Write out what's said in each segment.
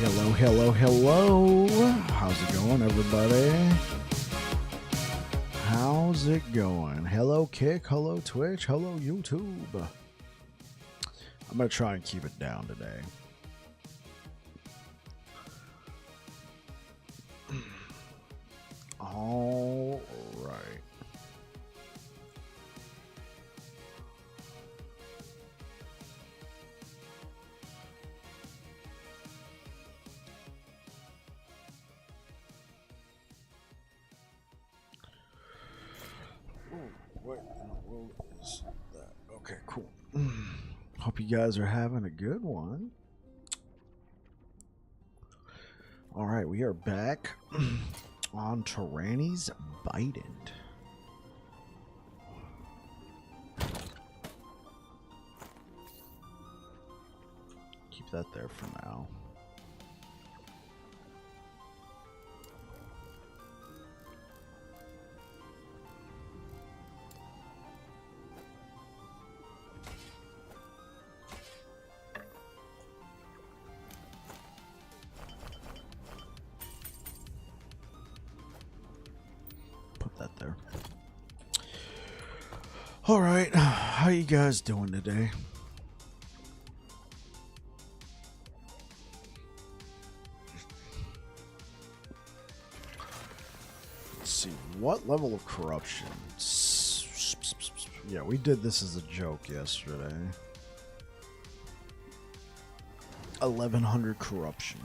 Hello, hello, hello. How's it going, everybody? How's it going? Hello, Kick. Hello, Twitch. Hello, YouTube. I'm going to try and keep it down today. All right. What in the world is that? Okay, cool. Hope you guys are having a good one. All right, we are back on Tyranny's Biden. Keep that there for now. That there. All right, how you guys doing today? Let's see, what level of corruption? Yeah, we did this as a joke yesterday. 1100 corruption.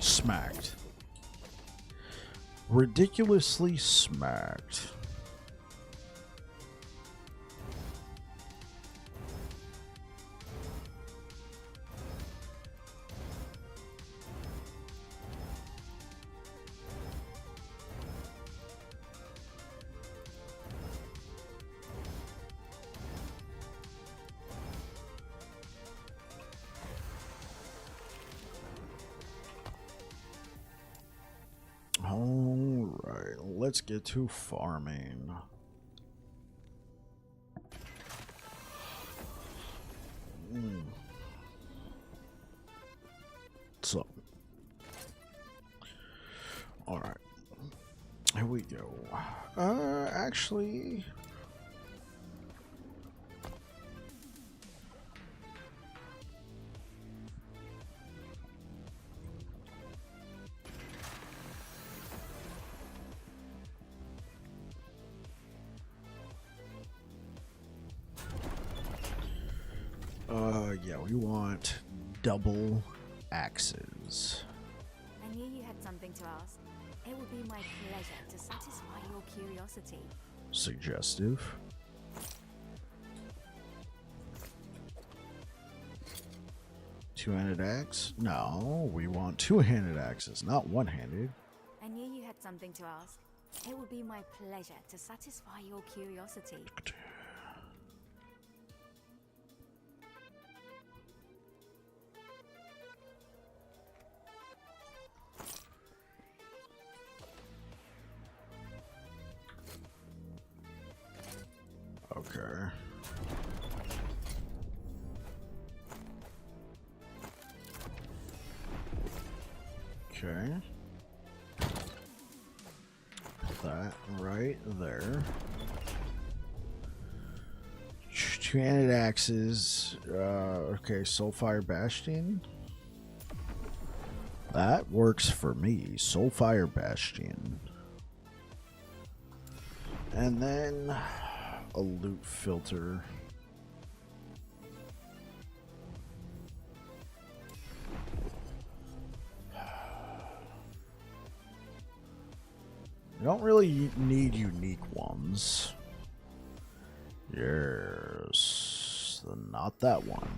Smacked. Ridiculously smacked. Alright, let's get to farming. So, alright, here we go. Actually, yeah, we want double axes. I knew you had something to ask. It would be my pleasure to satisfy your curiosity. Suggestive. Two-handed axe? No, we want two-handed axes, not one-handed. I knew you had something to ask. It would be my pleasure to satisfy your curiosity. Okay. Okay. That right there. Two-handed axes. Okay, Soulfire Bastion. That works for me. Soulfire Bastion. And then a loot filter. You don't really need unique ones. Yes, not that one.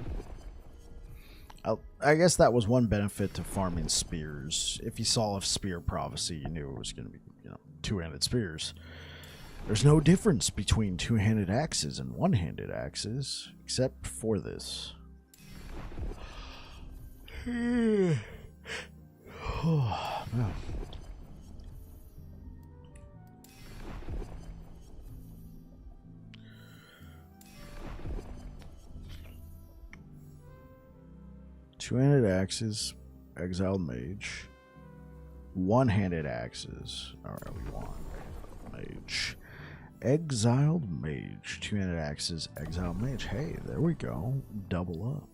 I guess that was one benefit to farming spears. If you saw a spear prophecy, you knew it was going to be, two-handed spears. There's no difference between two-handed axes and one-handed axes, except for this. Oh, no. Two-handed axes, exiled mage. One-handed axes. Alright, we want mage. Exiled mage. Two-handed axes, exiled mage. Hey, there we go. Double up.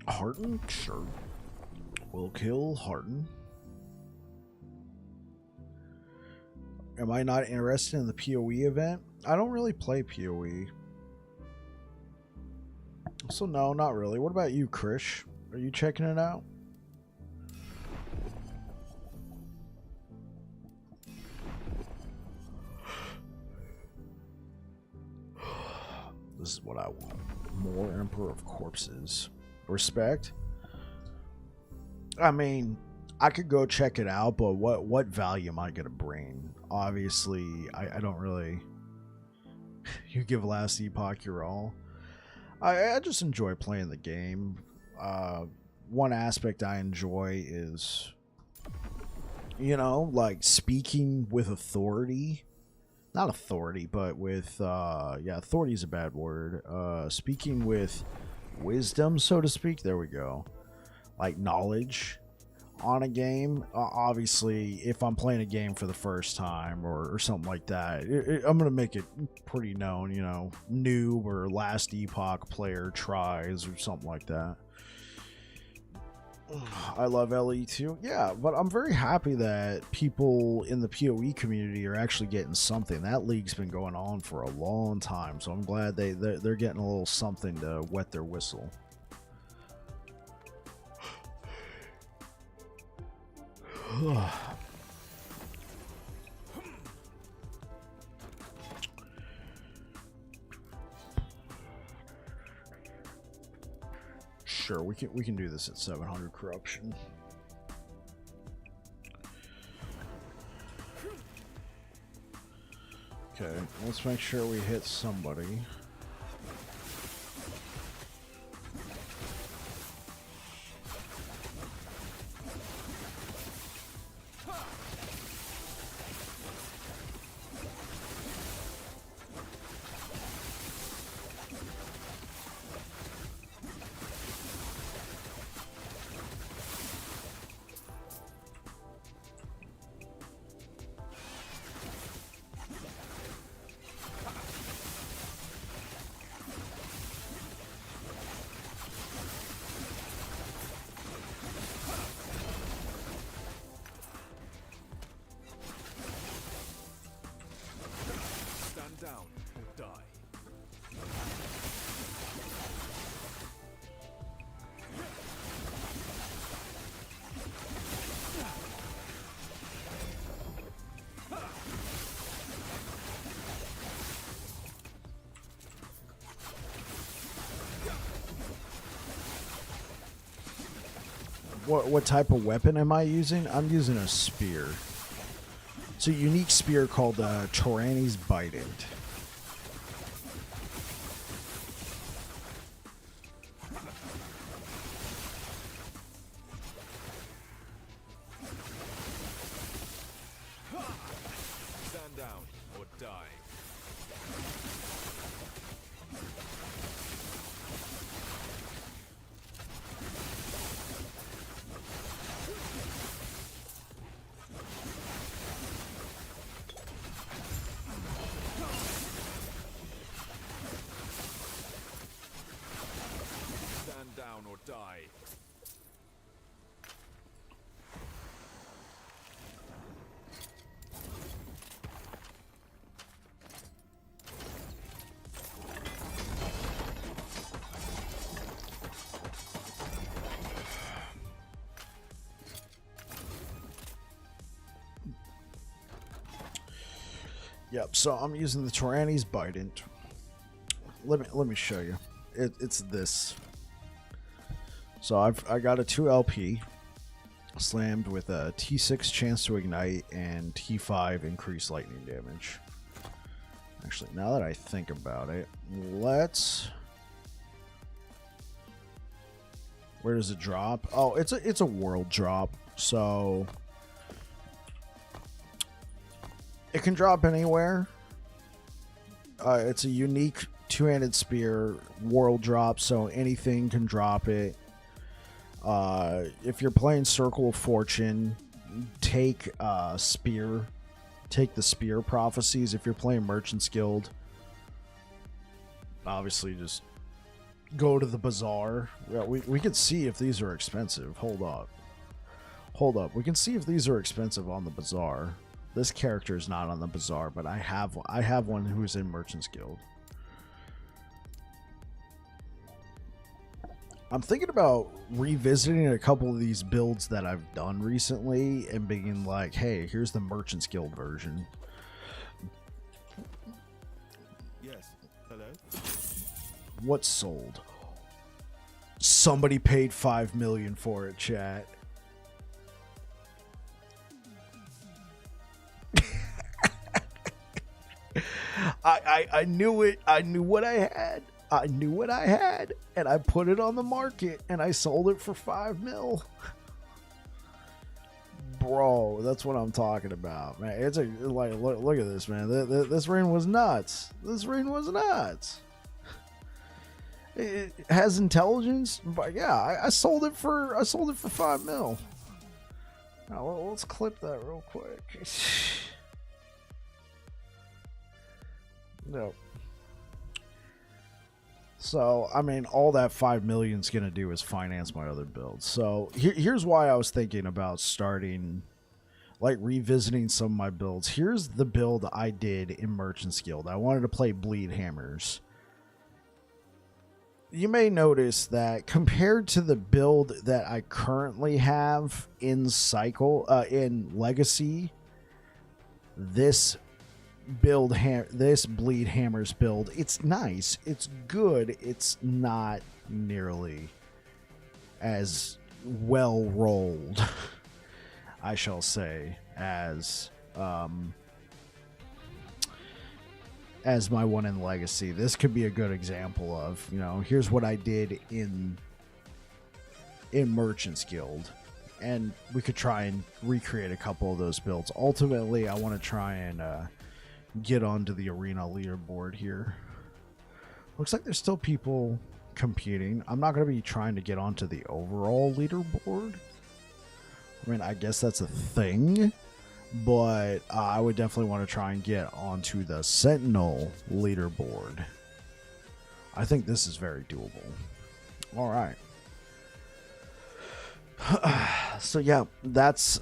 Harden? Sure. We'll kill Harden. Am I not interested in the PoE event? I don't really play PoE. So no, not really. What about you, Krish? Are you checking it out? This is what I want. More Emperor of Corpses. Respect. I mean, I could go check it out, but what value am I gonna bring? Obviously, I don't really. You give Last Epoch your all. I just enjoy playing the game. One aspect I enjoy is, like speaking with authority. Not authority, but with authority is a bad word. Speaking with wisdom, so to speak. There we go. Like knowledge on a game. Obviously, if I'm playing a game for the first time or something like that, I'm gonna make it pretty known. Noob or Last Epoch player tries or something like that. I love LE too. Yeah, but I'm very happy that people in the PoE community are actually getting something. That league's been going on for a long time, so I'm glad they're getting a little something to wet their whistle. Sure, we can do this at 700 corruption. Okay, let's make sure we hit somebody. What type of weapon am I using? I'm using a spear. It's a unique spear called Tyranny's Bident. Stand down or die. Yep, so I'm using the Tyranny's Bident. Let me show you. It's this. So I got a 2 LP slammed with a T6 chance to ignite and T5 increased lightning damage. Actually, now that I think about it, let's... Where does it drop? Oh, it's a world drop, so it can drop anywhere. It's a unique two-handed spear world drop, so anything can drop it. If you're playing Circle of Fortune, take spear. Take the spear prophecies. If you're playing Merchant's Guild, obviously just go to the bazaar. Yeah, we can see if these are expensive. Hold up. We can see if these are expensive on the bazaar. This character is not on the bazaar, but I have one who's in Merchant's Guild. I'm thinking about revisiting a couple of these builds that I've done recently and being like, hey, here's the Merchant's Guild version. Yes. Hello. What's sold? Somebody paid $5 million for it, chat. I knew it. I knew what I had. I knew what I had, and I put it on the market, and I sold it for $5 million. Bro, that's what I'm talking about, man. It's a like, look at this, man. This rain was nuts. This rain was nuts. It has intelligence, but yeah, I sold it for $5 million. Now let's clip that real quick. No. So, I mean, all that $5 million is going to do is finance my other builds. So, here's why I was thinking about starting, like, revisiting some of my builds. Here's the build I did in Merchant's Guild. I wanted to play Bleed Hammers. You may notice that compared to the build that I currently have in in Legacy, this this Bleed Hammers build, it's nice, it's good, it's not nearly as well rolled, I shall say, as my one in Legacy. This could be a good example of, you know, here's what I did in Merchant's Guild, and we could try and recreate a couple of those builds. Ultimately, I want to try and get onto the arena leaderboard here. Looks like there's still people competing. I'm not going to be trying to get onto the overall leaderboard. I mean, I guess that's a thing, but I would definitely want to try and get onto the Sentinel leaderboard. I think this is very doable. All right. So yeah, that's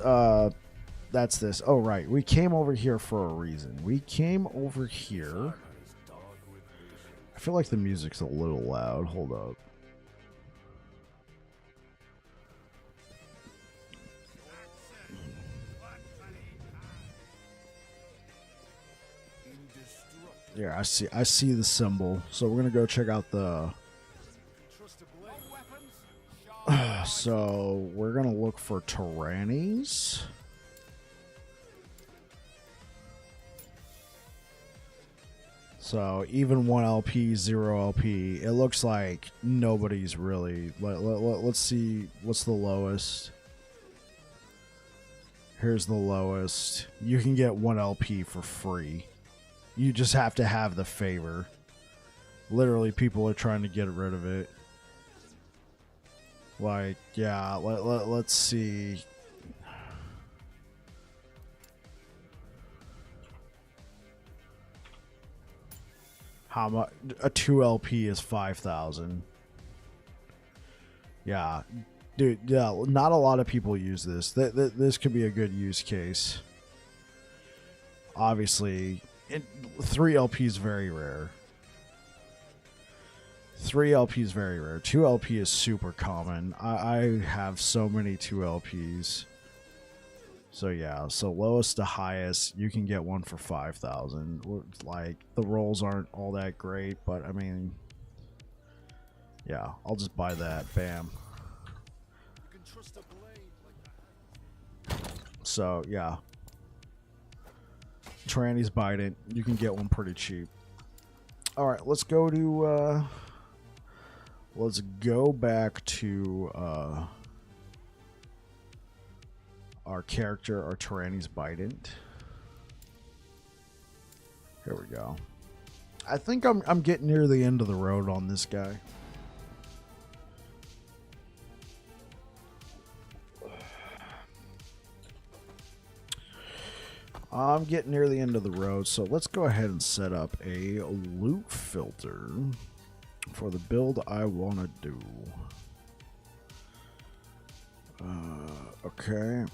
this. Oh, right. We came over here for a reason. We came over here. I feel like the music's a little loud. Hold up. Yeah, I see the symbol. So we're going to go check out the... So we're going to look for Tyrannies. So even 1 LP, 0 LP, it looks like nobody's really... Let's see what's the lowest. Here's the lowest. You can get 1 LP for free. You just have to have the favor. Literally, people are trying to get rid of it. Like, yeah, let's see. How much? A 2 LP is 5,000. Yeah, dude. Yeah, not a lot of people use this. This could be a good use case. Obviously, 3 LP is very rare. 3 LP is very rare. 2 LP is super common. I have so many 2 LPs. So yeah, so lowest to highest, you can get one for 5,000. Like the rolls aren't all that great, but I mean, yeah, I'll just buy that. Bam. You can trust a blade like that. So yeah, Tranny's Bident. You can get one pretty cheap. All right, let's go to. Let's go back to our character, our Tyranny's Bident. Here we go. I think I'm getting near the end of the road on this guy. I'm getting near the end of the road, so let's go ahead and set up a loot filter for the build I want to do. Okay.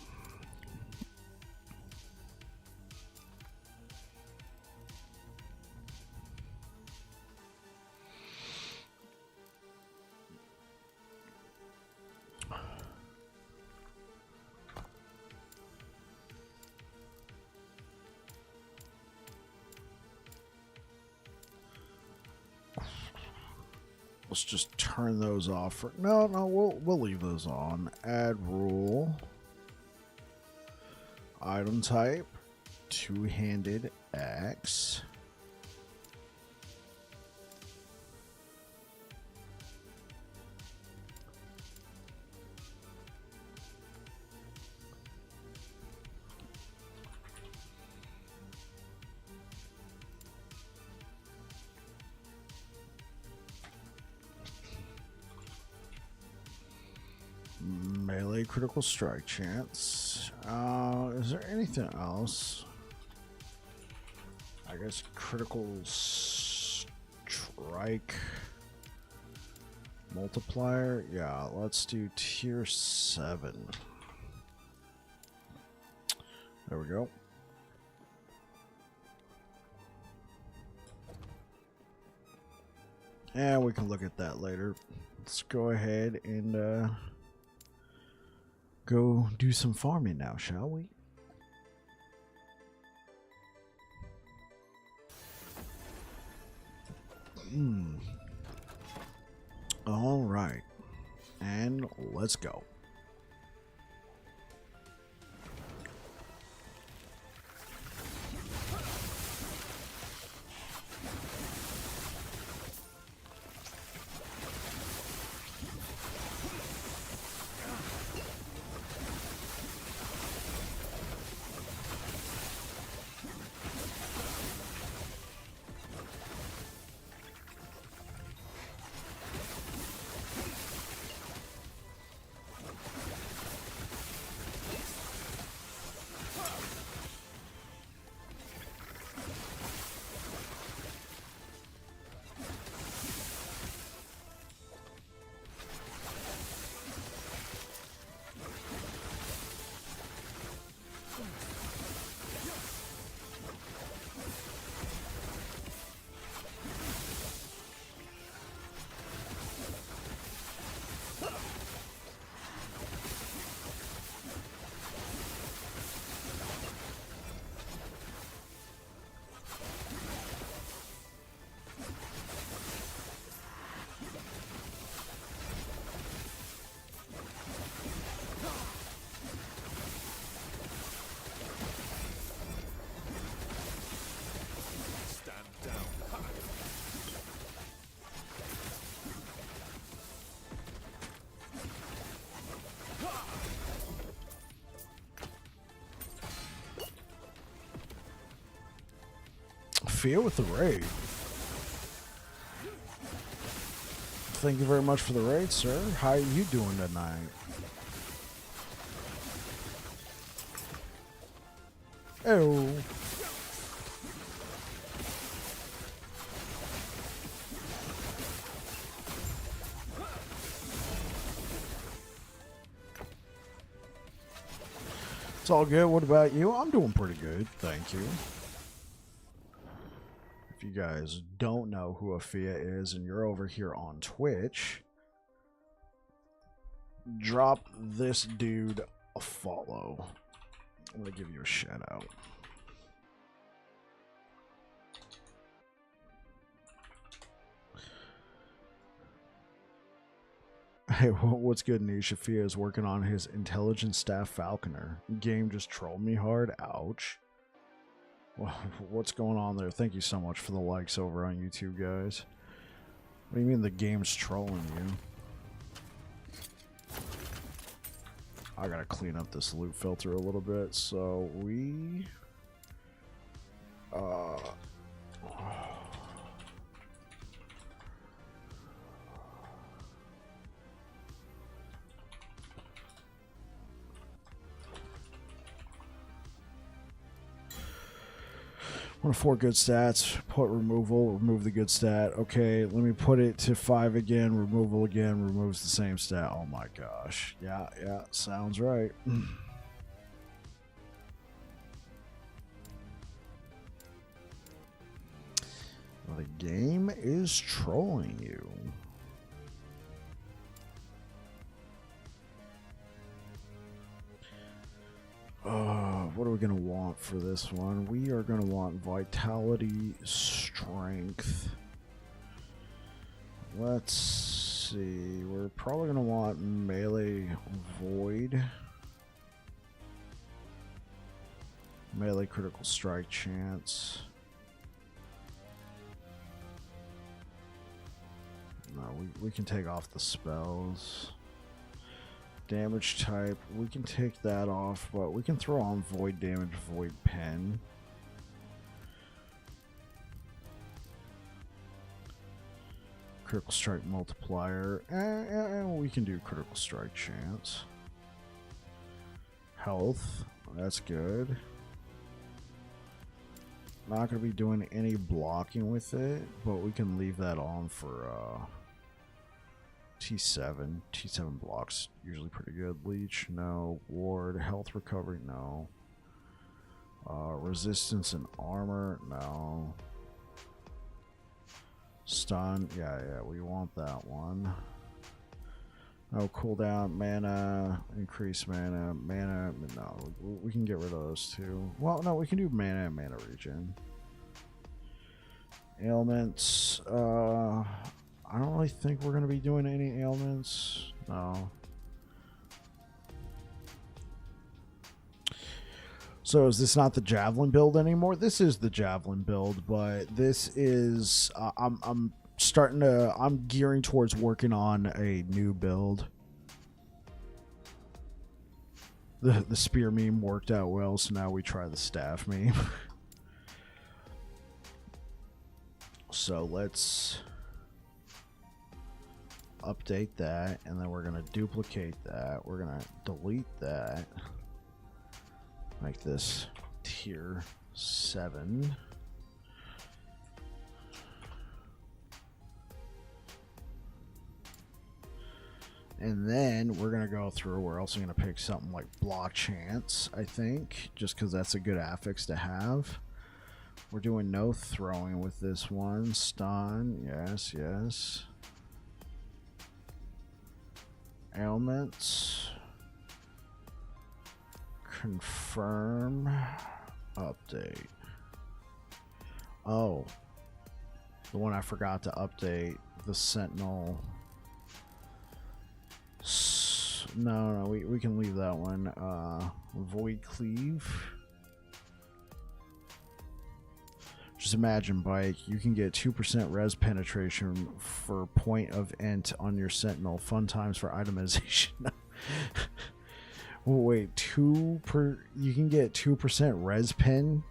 Let's just turn those off. No, we'll leave those on. Add rule. Item type. Two-handed axe. Melee critical strike chance. Is there anything else? I guess critical strike multiplier. Yeah, let's do tier 7. There we go. And we can look at that later. Let's go ahead and go do some farming now, shall we? All right. And let's go. Fia with the raid. Thank you very much for the raid, sir. How are you doing tonight? Oh. It's all good. What about you? I'm doing pretty good. Thank you. If you guys don't know who Afia is and you're over here on Twitch, drop this dude a follow. I'm gonna give you a shout out. Hey, what's good? Nishafia is working on his intelligent staff falconer. Game just trolled me hard. Ouch. What's going on there? Thank you so much for the likes over on YouTube, guys. What do you mean the game's trolling you? I gotta clean up this loot filter a little bit. So we... One of 4 good stats. Put removal. Remove the good stat. Okay, let me put it to 5 again. Removal again. Removes the same stat. Oh my gosh. Yeah, sounds right. Well, the game is trolling you. What are we going to want for this one? We are going to want vitality, strength. Let's see. We're probably going to want melee void. Melee critical strike chance. No, we can take off the spells. Damage type, we can take that off, but we can throw on void damage, void pen. Critical strike multiplier, and we can do critical strike chance. Health, that's good. Not going to be doing any blocking with it, but we can leave that on for T7. T7 blocks usually pretty good. Leech, no. Ward, health recovery, no. Resistance and armor, no. Stun, yeah, we want that one. No, cooldown, mana, increase mana, no, we can get rid of those two. Well, no, we can do mana and mana regen. Ailments, I don't really think we're going to be doing any ailments. No. So is this not the Javelin build anymore? This is the Javelin build, but this is... I'm gearing towards working on a new build. The spear meme worked out well, so now we try the staff meme. So let's... update that, and then we're going to duplicate that. We're going to delete that. Make this tier 7. And then we're going to go through. We're also going to pick something like block chance, I think, just because that's a good affix to have. We're doing no throwing with this one. Stun, yes. Ailments. Confirm. Update. Oh. The one I forgot to update. The Sentinel. No, we can leave that one. Void Cleave. Just imagine, Bike, you can get 2% res penetration for point of int on your Sentinel. Fun times for itemization. Wait, you can get 2% res pen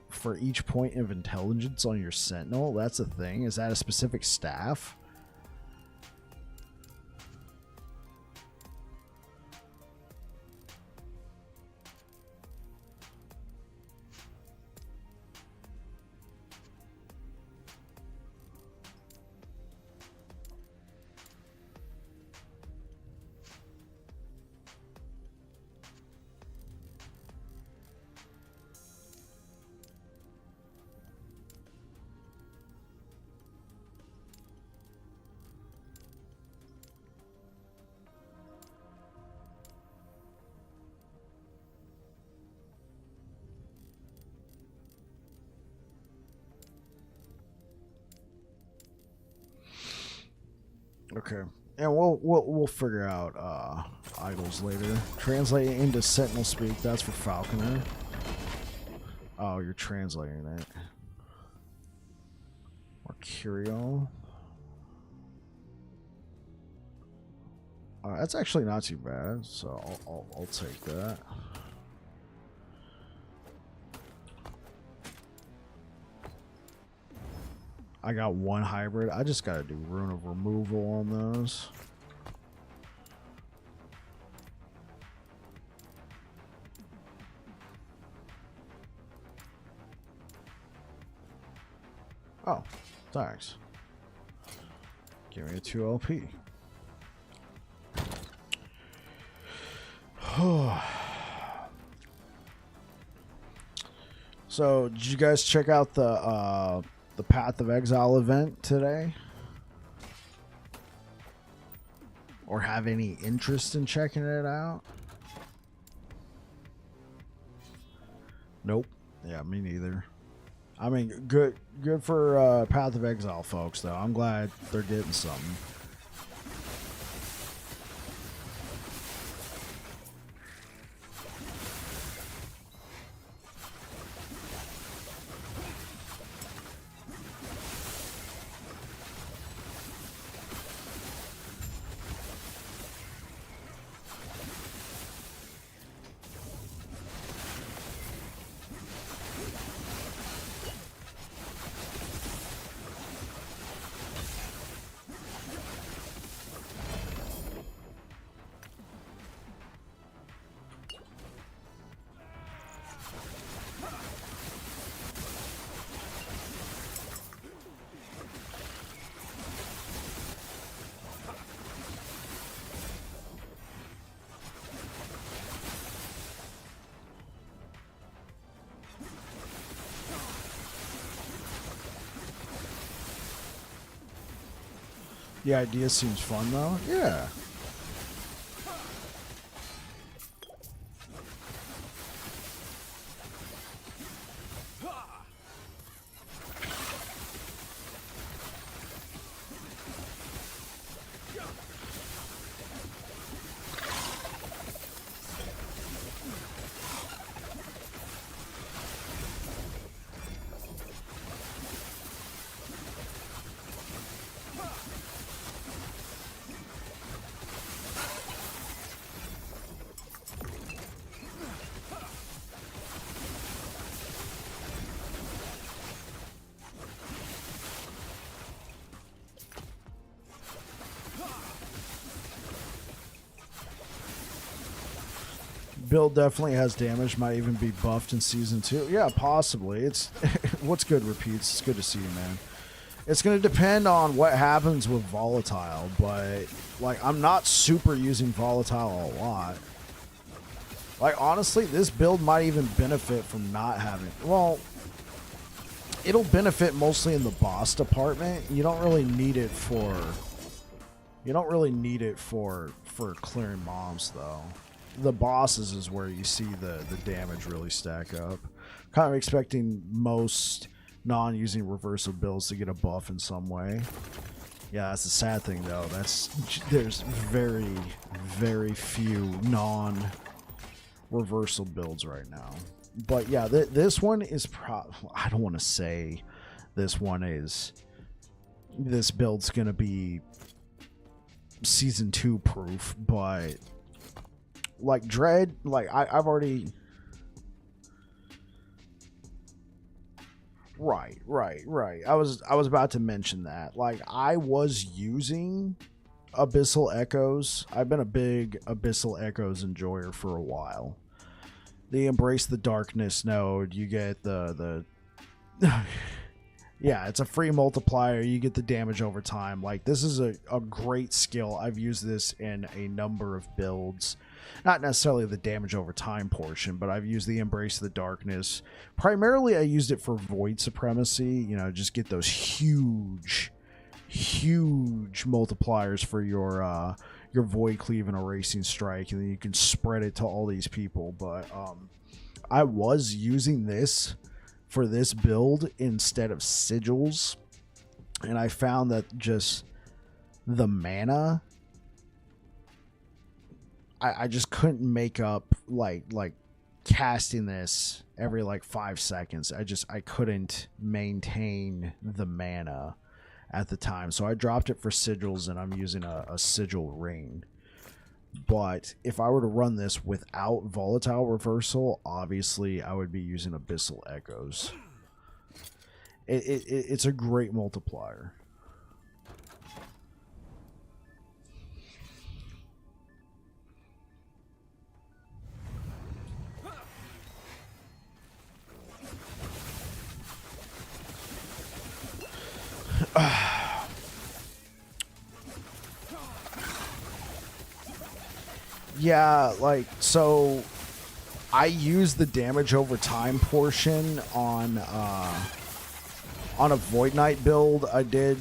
for each point of intelligence on your Sentinel? That's a thing? Is that a specific staff? Okay. And we'll figure out idols later. Translate it into Sentinel speak. That's for Falconer. Oh, you're translating it. Mercurial. That's actually not too bad, so I'll take that. I got one hybrid. I just gotta do Rune of Removal on those. Oh, thanks. Give me a 2 LP. So, did you guys check out the Path of Exile event today? Or have any interest in checking it out? Nope. Yeah, me neither. I mean, good for Path of Exile folks, though. I'm glad they're getting something. The idea seems fun, though. Yeah. Build definitely has damage. Might even be buffed in season 2. Yeah, possibly. It's what's good repeats. It's good to see you, man. It's going to depend on what happens with volatile, but like I'm not super using volatile a lot. Like honestly, this build might even benefit from not having. Well, it'll benefit mostly in the boss department. You don't really need it for. You don't really need it for clearing mobs though. The bosses is where you see the damage really stack up. Kind of expecting most non-using reversal builds to get a buff in some way. Yeah, that's the sad thing though. There's very, very few non-reversal builds right now. But yeah, this one is I don't want to say this build's gonna be season 2 proof, but like Dread, like I've already right. I was about to mention that. Like I was using Abyssal Echoes. I've been a big Abyssal Echoes enjoyer for a while. The Embrace the Darkness node, you get the yeah, it's a free multiplier. You get the damage over time. Like this is a great skill. I've used this in a number of builds. Not necessarily the damage over time portion, but I've used the Embrace of the Darkness. Primarily, I used it for Void Supremacy. You know, just get those huge multipliers for your Void Cleave and Erasing Strike, and then you can spread it to all these people. But I was using this for this build instead of Sigils, and I found that just the mana, I just couldn't make up like casting this every like 5 seconds. I couldn't maintain the mana at the time, so I dropped it for sigils, and I'm using a sigil ring. But if I were to run this without volatile reversal, obviously I would be using abyssal echoes. It's a great multiplier. Yeah, like, so I use the damage over time portion on a Void Knight build I did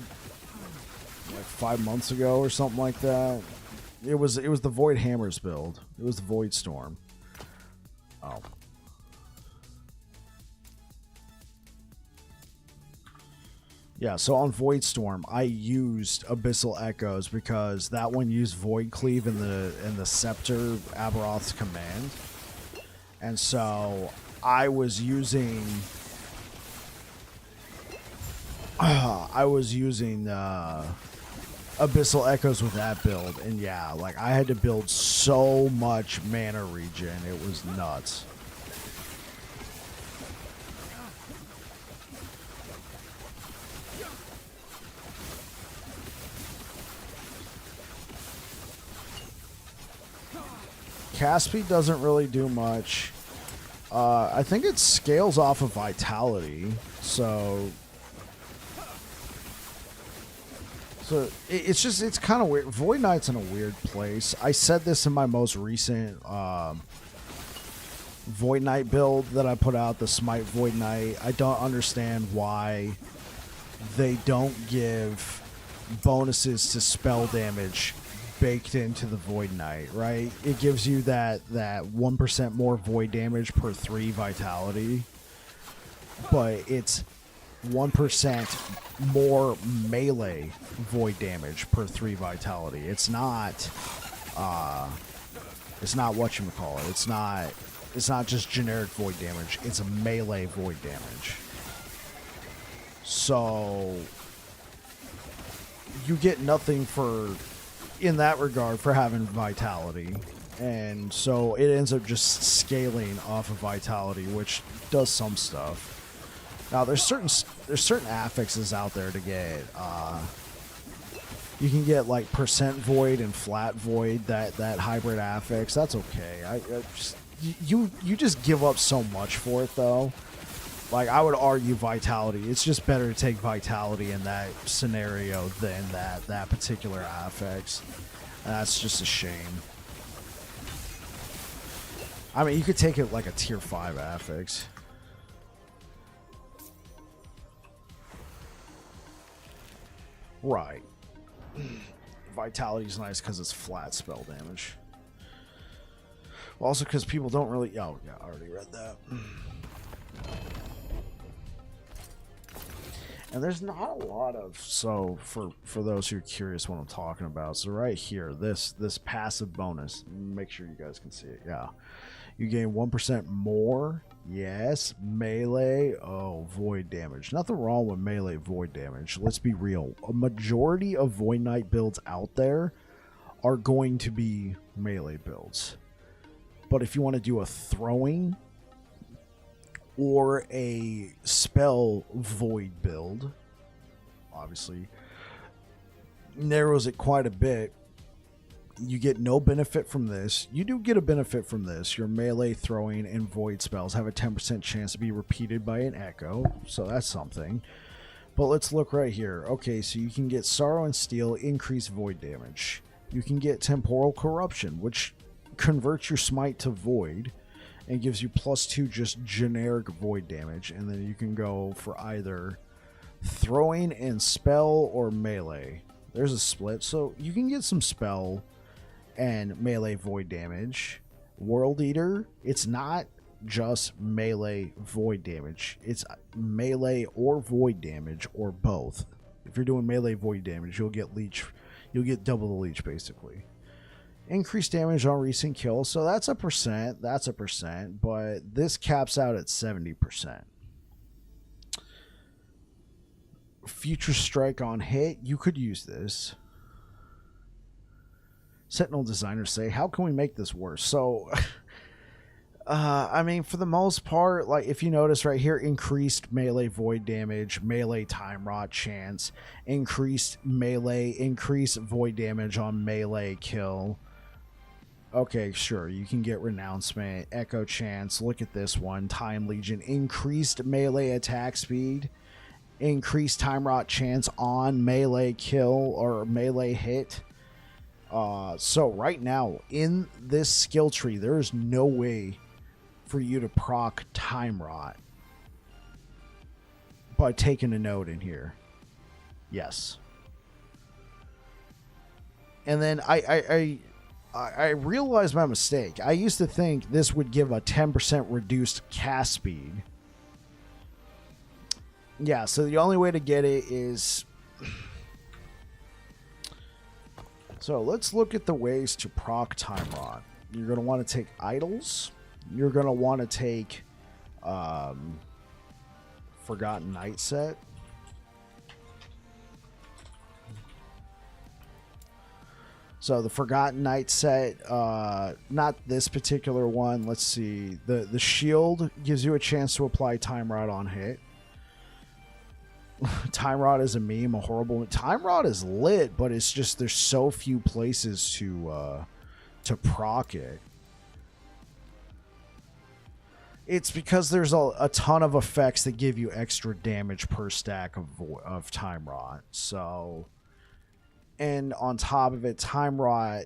like 5 months ago or something like that. It was the Void Hammers build. It was the Void Storm. Oh. Yeah, so on Void Storm, I used Abyssal Echoes because that one used Void Cleave in the Scepter Aberoth's command. And so I was using Abyssal Echoes with that build, and yeah, like I had to build so much mana regen, it was nuts. Cast speed doesn't really do much. I think it scales off of vitality, so it's kind of weird. Void Knight's in a weird place. I said this in my most recent Void Knight build that I put out, the Smite Void Knight. I don't understand why they don't give bonuses to spell damage baked into the Void Knight, right? It gives you that 1% more void damage per 3 vitality, but it's 1% more melee void damage per 3 vitality. It's not whatchamacallit. It's not just generic void damage. It's a melee void damage. So you get nothing in that regard for having vitality, and so it ends up just scaling off of vitality, which does some stuff. Now there's certain affixes out there to get. You can get like percent void and flat void, that hybrid affix. That's okay. You just give up so much for it though. Like, I would argue vitality. It's just better to take vitality in that scenario than that particular affix. And that's just a shame. I mean, you could take it like a tier 5 affix. Right. Vitality's nice because it's flat spell damage. Also because people don't really... Oh, yeah, I already read that. And there's not a lot of... So, for those who are curious what I'm talking about, so right here, this passive bonus, make sure you guys can see it, yeah. You gain 1% more, yes, melee, oh, void damage. Nothing wrong with melee void damage, let's be real. A majority of Void Knight builds out there are going to be melee builds. But if you want to do a throwing or a spell void build, obviously narrows it quite a bit. You get no benefit from this. You do get a benefit from this. Your melee, throwing, and void spells have a 10% chance to be repeated by an echo, so that's something. But let's look right here. Okay, so you can get Sorrow and Steel, increase void damage. You can get Temporal Corruption, which converts your smite to void and gives you +2 just generic void damage, and then you can go for either throwing and spell or melee. There's a split, so you can get some spell and melee void damage. World Eater, it's not just melee void damage, it's melee or void damage or both. If you're doing melee void damage, you'll get leech, you'll get double the leech basically. Increased damage on recent kills, so that's a percent. That's a percent, but this caps out at 70%. Future strike on hit, you could use this. Sentinel designers say, how can we make this worse? So, I mean, for the most part, like if you notice right here, increased melee void damage, melee time rot chance, increased void damage on melee kill. Okay, sure, you can get renouncement, echo chance. Look at this one, time legion, increased melee attack speed, increased time rot chance on melee kill or melee hit. So right now in this skill tree, there is no way for you to proc time rot by taking a node in here. Yes. And then I realized my mistake. I used to think this would give a 10% reduced cast speed. Yeah, so the only way to get it is... So let's look at the ways to proc time rot. You're going to want to take idols. You're going to want to take Forgotten Night Set. So the Forgotten Night Set, not this particular one. Let's see. The shield gives you a chance to apply Time Rot on hit. Time Rot is a meme, a horrible... Time Rot is lit, but it's just there's so few places to proc it. It's because there's a ton of effects that give you extra damage per stack of Time Rot. So... And on top of it, Time Rot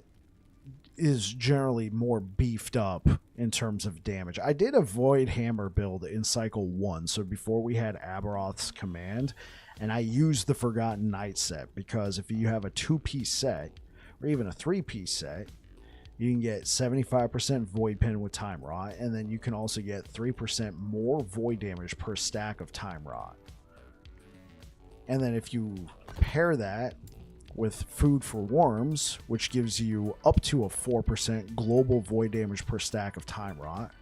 is generally more beefed up in terms of damage. I did a Void Hammer build in Cycle 1, so before we had Aberoth's Command, and I used the Forgotten Night set, because if you have a 2-piece set, or even a 3-piece set, you can get 75% Void Pen with Time Rot, and then you can also get 3% more Void damage per stack of Time Rot. And then if you pair that with Food for Worms, which gives you up to a 4% global void damage per stack of Time Rot.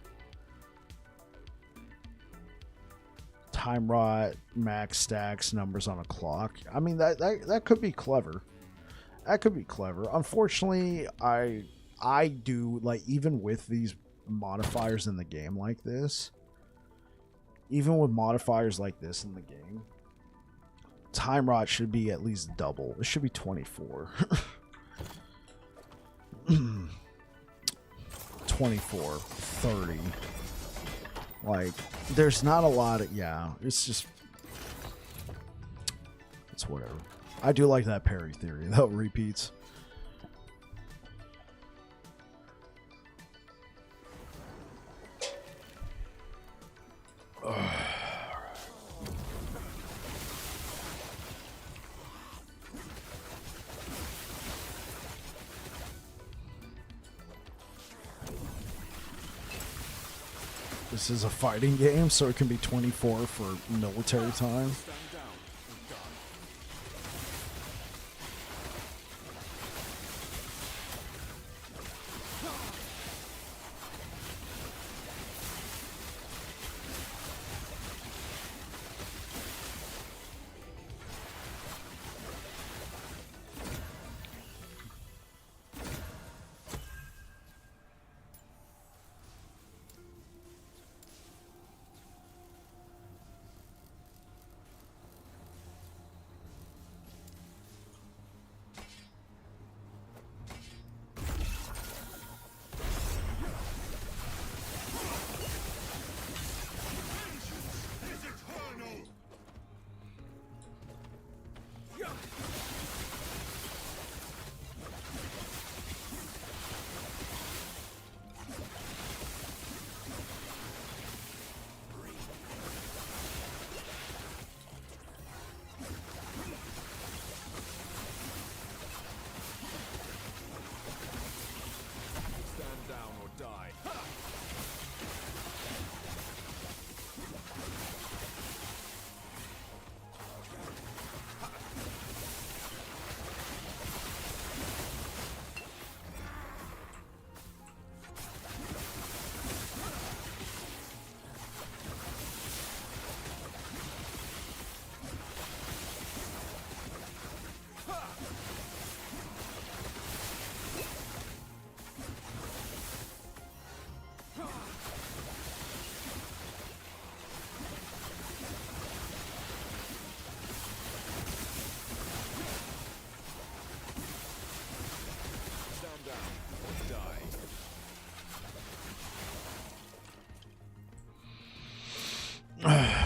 Time Rot, max stacks, numbers on a clock. I mean, that could be clever. That could be clever. Unfortunately, I do, like, even with these modifiers in the game like this, even with modifiers like this in the game, Time Rot should be at least double. It should be 24. 24, 30. Like, there's not a lot of... Yeah, it's just... It's whatever. I do like that parry theory, though, repeats. This is a fighting game, so it can be 24 for military time.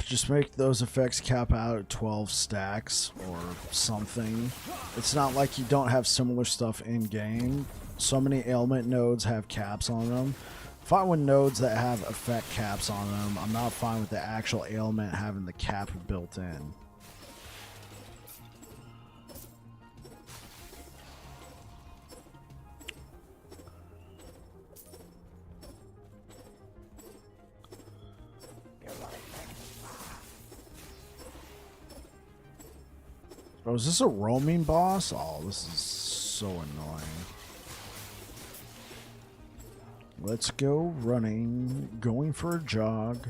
Just make those effects cap out at 12 stacks or something. It's not like you don't have similar stuff in game. So many ailment nodes have caps on them. Fine with nodes that have effect caps on them. I'm not fine with the actual ailment having the cap built in. Oh, is this a roaming boss? Oh, this is so annoying. Let's go running, going for a jog.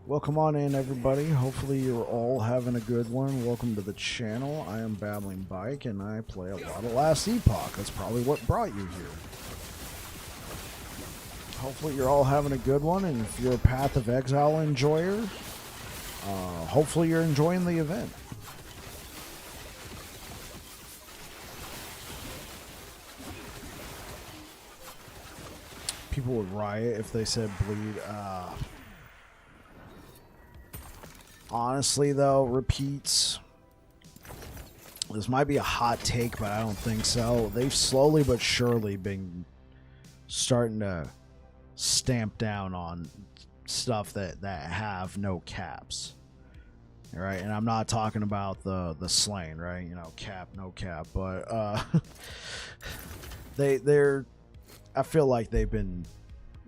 Welcome on in, everybody. Hopefully you're all having a good one. Welcome to the channel. I am Babbling Bike, and I play a lot of Last Epoch. That's probably what brought you here. Hopefully you're all having a good one, and if you're a Path of Exile enjoyer, hopefully you're enjoying the event. People would riot if they said bleed. Honestly, though, repeats. This might be a hot take, but I don't think so. They've slowly but surely been starting to stamp down on stuff that have no caps. All right, and I'm not talking about the slain, right? You know, cap, no cap, but they're. I feel like they've been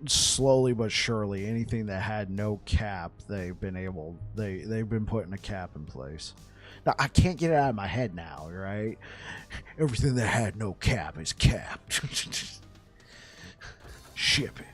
slowly but surely anything that had no cap, they've been putting a cap in place. Now I can't get it out of my head now, right? Everything that had no cap is capped. Ship it.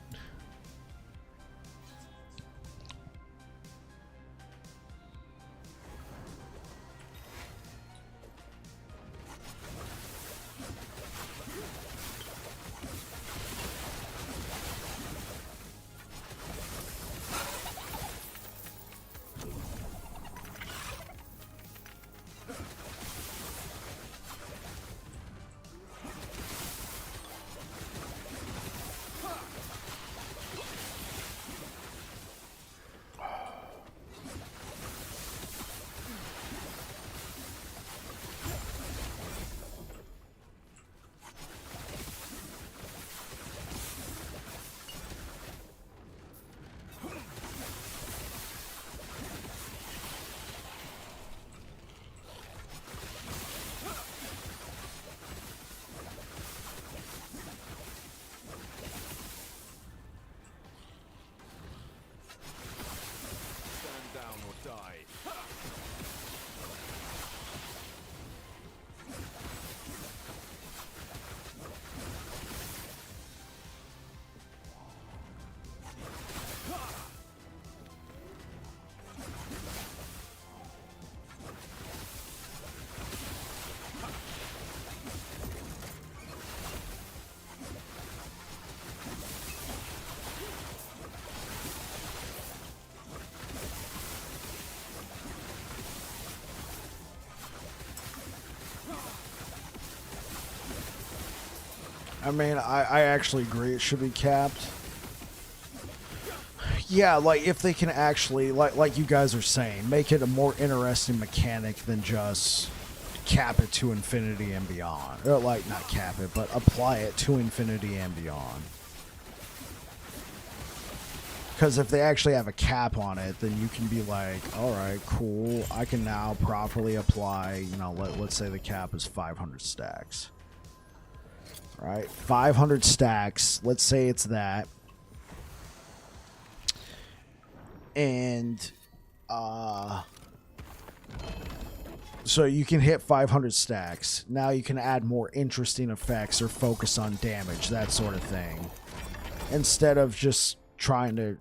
I mean, I actually agree it should be capped. Yeah, like if they can actually, like you guys are saying, make it a more interesting mechanic than just cap it to infinity and beyond. Or like, not cap it, but apply it to infinity and beyond. Because if they actually have a cap on it, then you can be like, all right, cool. I can now properly apply, you know, let's say the cap is 500 stacks. Right, 500 stacks. Let's say it's that. And so you can hit 500 stacks. Now you can add more interesting effects or focus on damage, that sort of thing. Instead of just trying to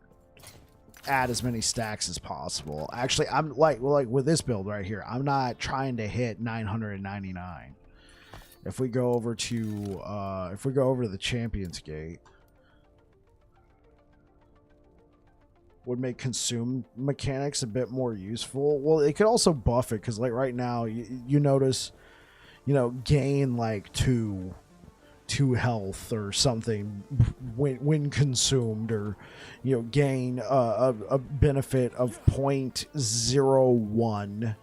add as many stacks as possible. Actually, I'm like with this build right here, I'm not trying to hit 999. If we go over to the Champions Gate, would make consume mechanics a bit more useful. Well, it could also buff it, because like right now you notice, you know, gain like two health or something when consumed, or you know, gain a benefit of 0.01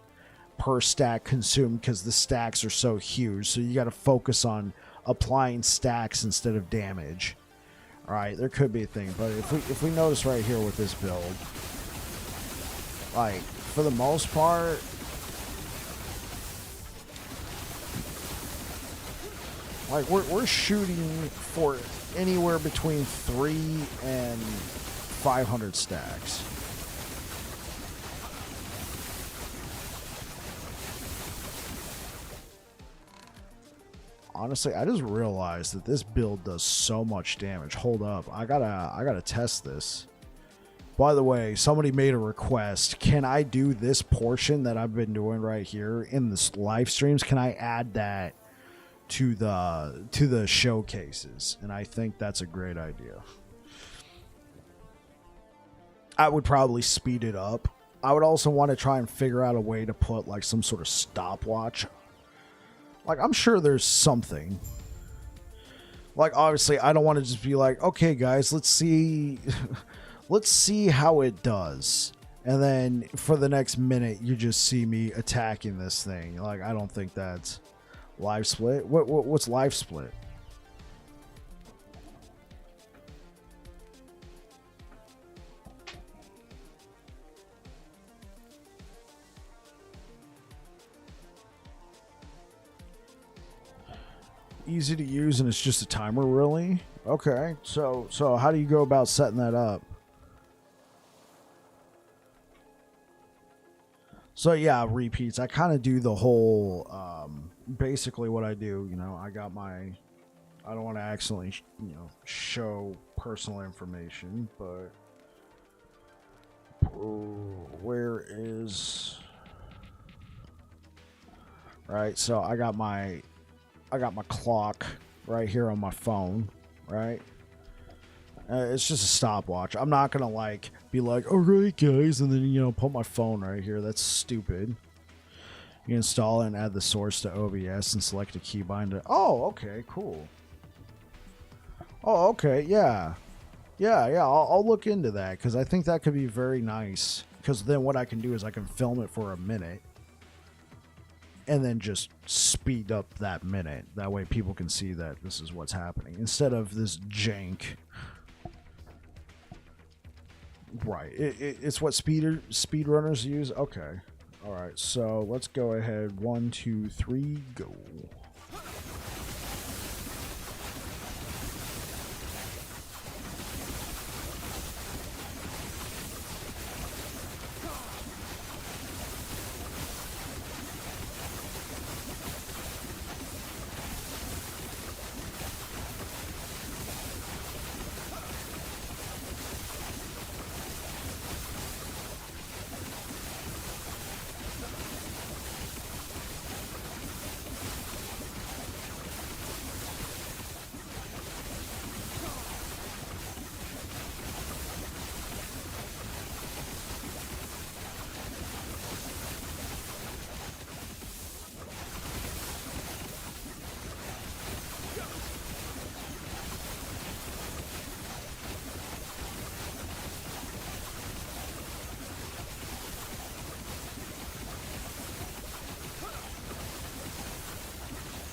per stack consumed, because the stacks are so huge. So you got to focus on applying stacks instead of damage. All right, there could be a thing, but if we notice right here with this build, like for the most part, like we're shooting for anywhere between 3 and 500 stacks. Honestly, I just realized that this build does so much damage. Hold up, I gotta test this. By the way, somebody made a request. Can I do this portion that I've been doing right here in the live streams? Can I add that to the showcases? And I think that's a great idea. I would probably speed it up. I would also want to try and figure out a way to put like some sort of stopwatch. Like, I'm sure there's something. Like, obviously, I don't want to just be like, okay, guys, let's see how it does. And then for the next minute, you just see me attacking this thing. Like, I don't think that's live split. What's live split? Easy to use, and it's just a timer, really? Okay, so how do you go about setting that up? So yeah, repeats. I kind of do the whole, basically what I do, you know, I got my, I don't want to accidentally, you know, show personal information, but where is, right, so I got my clock right here on my phone, right? It's just a stopwatch. I'm not gonna like be like, all right, guys, and then, you know, put my phone right here. That's stupid. You install it and add the source to OBS and select a keybind. Oh, okay, cool. Oh, okay, yeah. I'll look into that, because I think that could be very nice. Because then what I can do is I can film it for a minute, and then just speed up that minute. That way people can see that this is what's happening, instead of this jank. Right. It's what speedrunners use. Okay. All right. So let's go ahead. 1, 2, 3, go.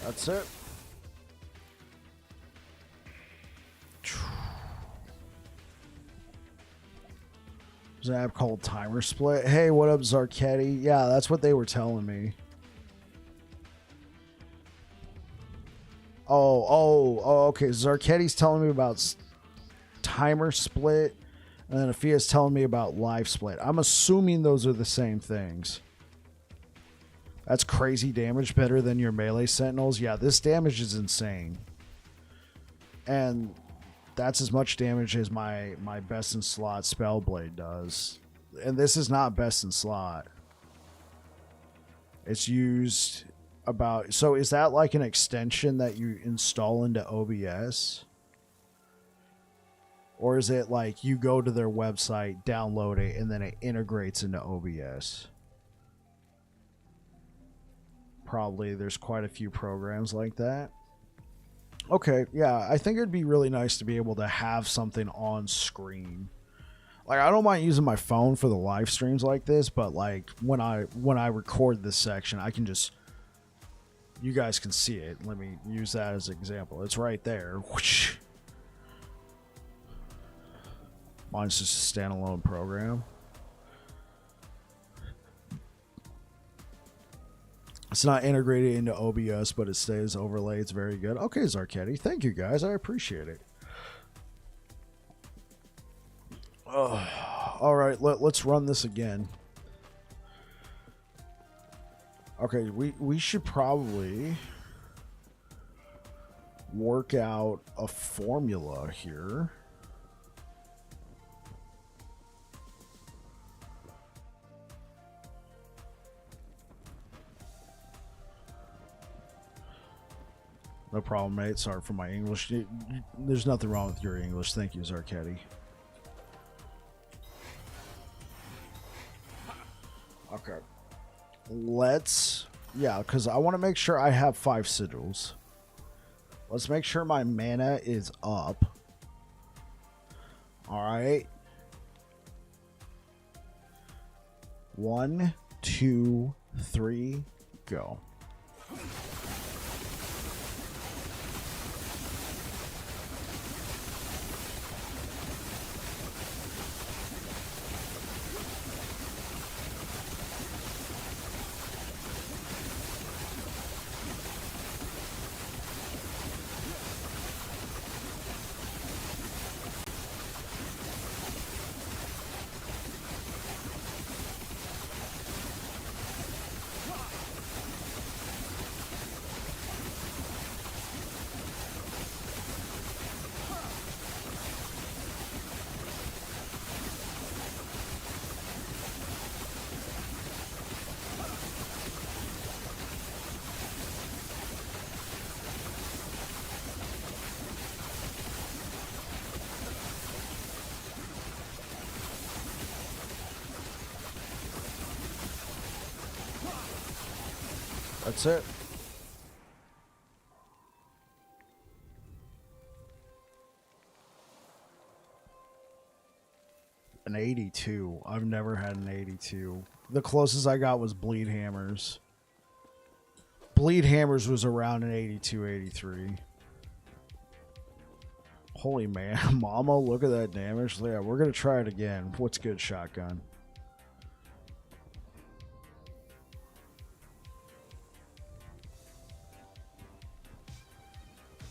That's it. There's an app called Timer Split. Hey, what up, Zarketti? Yeah, that's what they were telling me. Oh, okay. Zarketti's telling me about Timer Split, and then Afia's telling me about Live Split. I'm assuming those are the same things. That's crazy damage, better than your melee sentinels. Yeah, this damage is insane. And that's as much damage as my best in slot Spellblade does. And this is not best in slot. It's used about... So is that like an extension that you install into OBS? Or is it like you go to their website, download it, and then it integrates into OBS? Probably there's quite a few programs like that. Okay, yeah, I think it'd be really nice to be able to have something on screen. Like, I don't mind using my phone for the live streams like this, but like when I record this section, I can just... You guys can see it. Let me use that as an example. It's right there. Whoosh. Mine's just a standalone program. It's not integrated into OBS, but it stays overlay. It's very good. Okay, Zarketti. Thank you, guys. I appreciate it. All right, let's run this again. Okay, we should probably work out a formula here. No problem, mate. Sorry for my English. There's nothing wrong with your English. Thank you, Zarketti. Okay. Yeah, because I want to make sure I have 5 sigils. Let's make sure my mana is up. Alright. 1, 2, 3, go. That's it. An 82. I've never had an 82. The closest I got was Bleed Hammers. Bleed Hammers was around an 82, 83. Holy man, mama, look at that damage. Yeah, we're going to try it again. What's good, shotgun?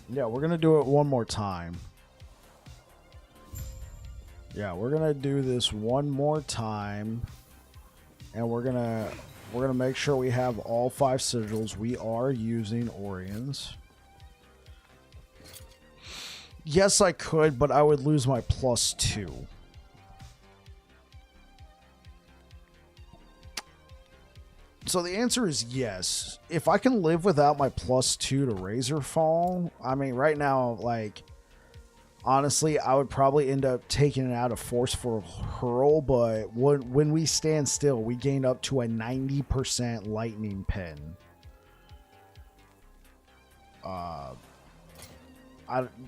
Yeah, we're going to do it one more time. Yeah, we're going to do this one more time. And we're going to make sure we have all 5 sigils. We are using Orions. Yes, I could, but I would lose my +2. So the answer is yes. If I can live without my +2 to Razorfall, I mean, right now, like, honestly, I would probably end up taking it out of Forceful Hurl, but when we stand still, we gain up to a 90% Lightning Pin.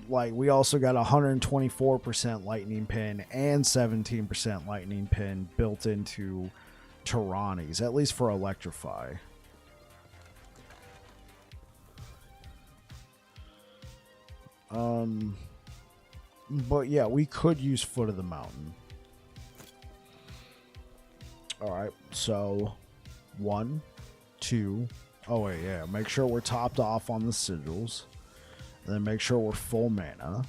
We also got 124% Lightning Pin and 17% Lightning Pin built into Tyrannies, at least for Electrify. But yeah, we could use Foot of the Mountain. Alright, so 1, 2. Oh wait, yeah, make sure we're topped off on the sigils. And then make sure we're full mana.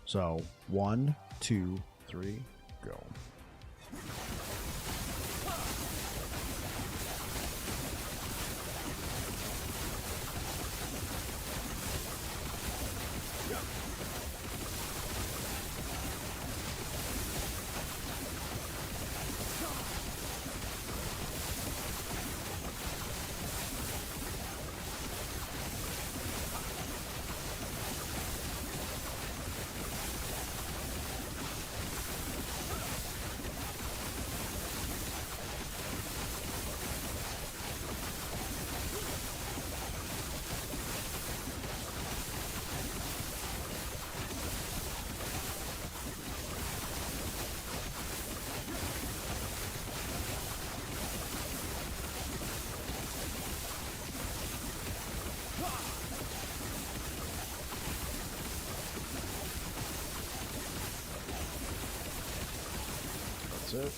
So 1, 2, 3, go. it.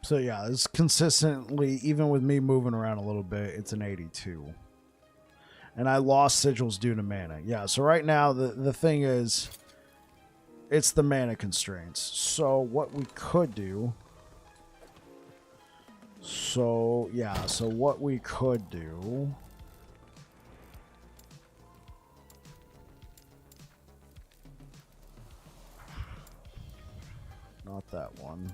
So yeah, it's consistently, even with me moving around a little bit, it's an 82. And I lost sigils due to mana. Yeah, so right now the thing is, it's the mana constraints. So what we could do... So, yeah, so what we could do... Not that one.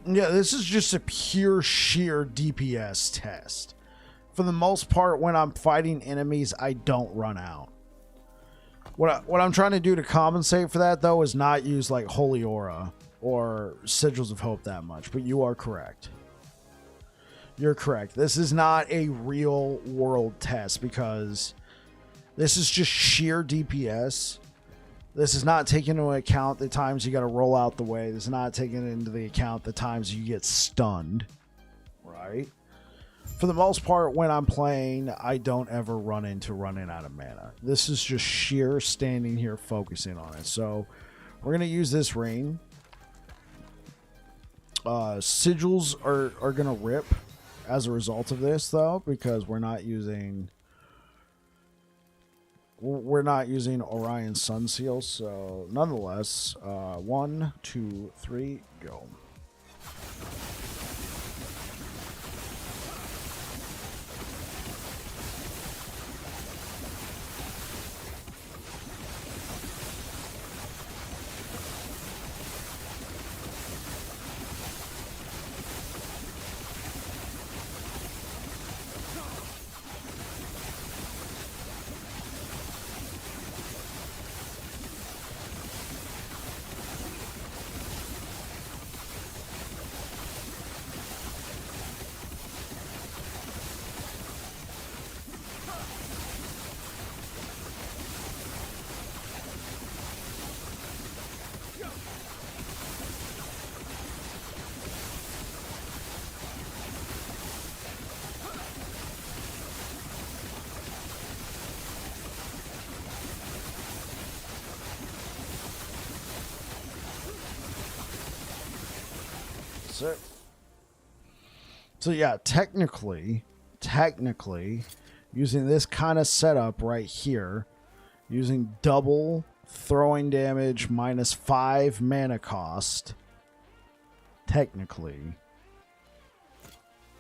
Yeah, this is just a pure sheer DPS test. For the most part, when I'm fighting enemies, I don't run out. What I'm trying to do to compensate for that, though, is not use like Holy Aura or Sigils of Hope that much. But you are correct. You're correct. This is not a real world test because this is just sheer DPS. This is not taking into account the times you got to roll out the way. This is not taking into the account the times you get stunned. Right? For the most part, when I'm playing, I don't ever run into running out of mana. This is just sheer standing here focusing on it. So we're going to use this ring. Sigils are going to rip as a result of this, though, because we're not using Orion Sun Seal. So nonetheless, 1, 2, 3, go. So yeah, technically, using this kind of setup right here, using double throwing damage minus 5 mana cost, technically,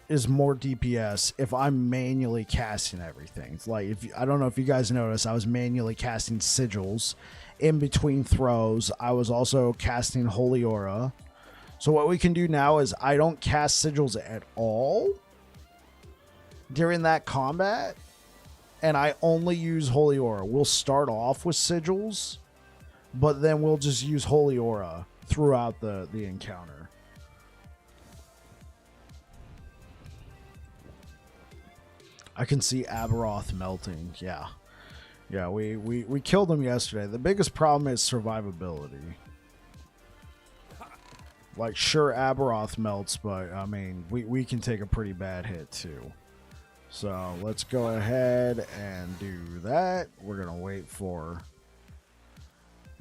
is more DPS if I'm manually casting everything. It's like, I don't know if you guys noticed, I was manually casting sigils in between throws. I was also casting Holy Aura. So what we can do now is I don't cast sigils at all during that combat, and I only use Holy Aura. We'll start off with sigils, but then we'll just use Holy Aura throughout the encounter. I can see Aberoth melting. Yeah, we killed him yesterday. The biggest problem is survivability. Like, sure, Aberoth melts, but, I mean, we can take a pretty bad hit, too. So, let's go ahead and do that. We're going to wait for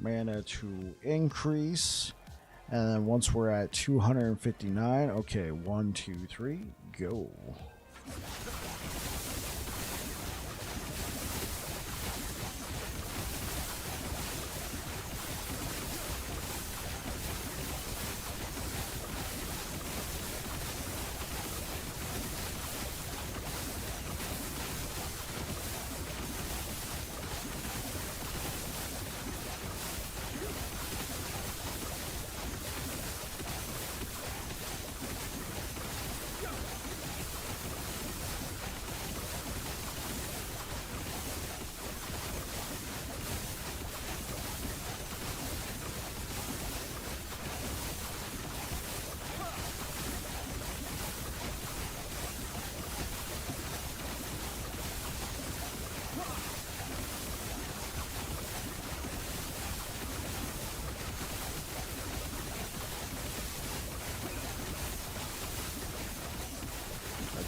mana to increase. And then once we're at 259, okay, 1, 2, 3, go.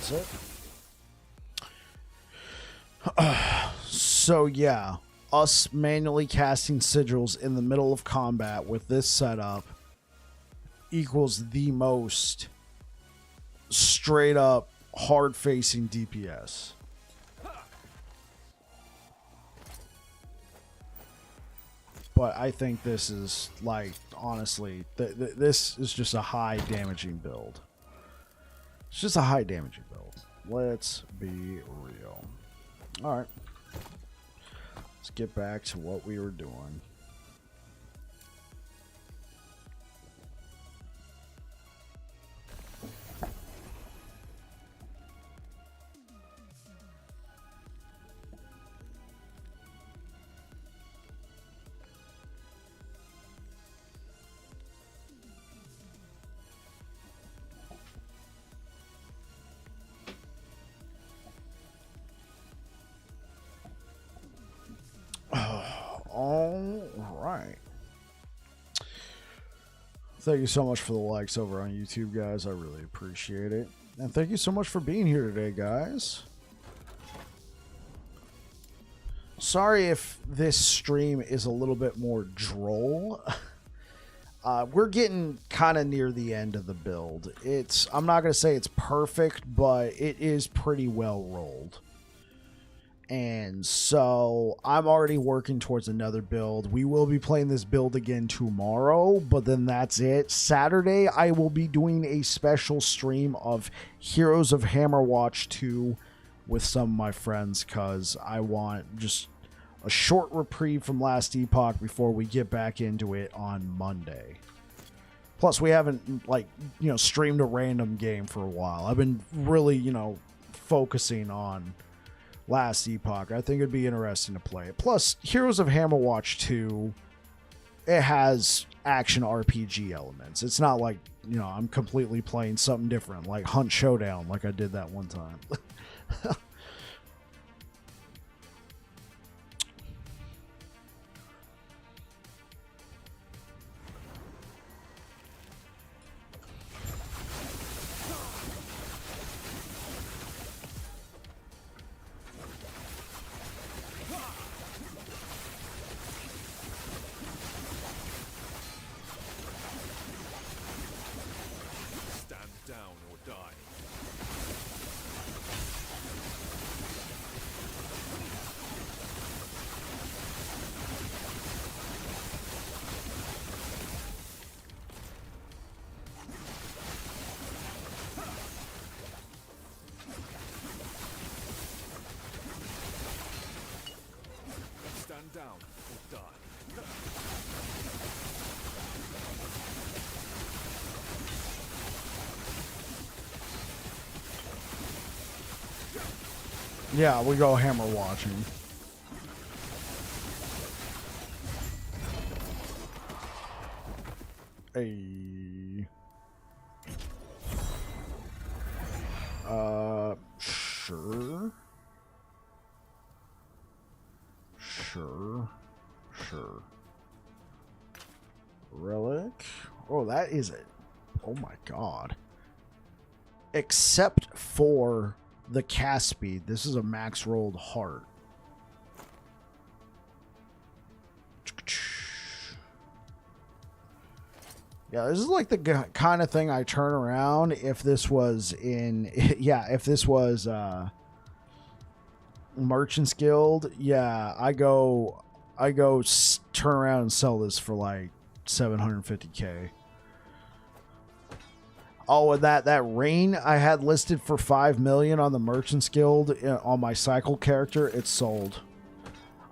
does it. So yeah, us manually casting sigils in the middle of combat with this setup equals the most straight up hard facing DPS. But I think this is, like, honestly, this is just a high damaging build. It's just a high damaging build. Let's be real. Alright. Let's get back to what we were doing. All right. Thank you so much for the likes over on YouTube, guys. I really appreciate it. And thank you so much for being here today, guys. Sorry if this stream is a little bit more droll. We're getting kind of near the end of the build. I'm not going to say it's perfect, but it is pretty well rolled. And so I'm already working towards another build. We will be playing this build again tomorrow, but then that's it. Saturday, I will be doing a special stream of Heroes of Hammerwatch 2 with some of my friends, because I want just a short reprieve from last Epoch before we get back into it on Monday. Plus, we haven't, like, streamed a random game for a while. I've been really, focusing on last Epoch. I think it'd be interesting to play it. Plus, Heroes of Hammerwatch 2, it has action RPG elements. It's not like, I'm completely playing something different, like Hunt Showdown, like I did that one time. Down or die. Yeah, we go hammer watching. Hey. Sure. Sure. Relic. Oh, that is it. Oh my god. Except for the cast speed, this is a max rolled heart. Yeah, this is like the kind of thing I turn around if this was in... Yeah, if this was Merchant's Guild. Yeah, I go turn around and sell this for like 750k. Oh, and that rain I had listed for 5 million on the Merchant's Guild on my cycle character, it's sold.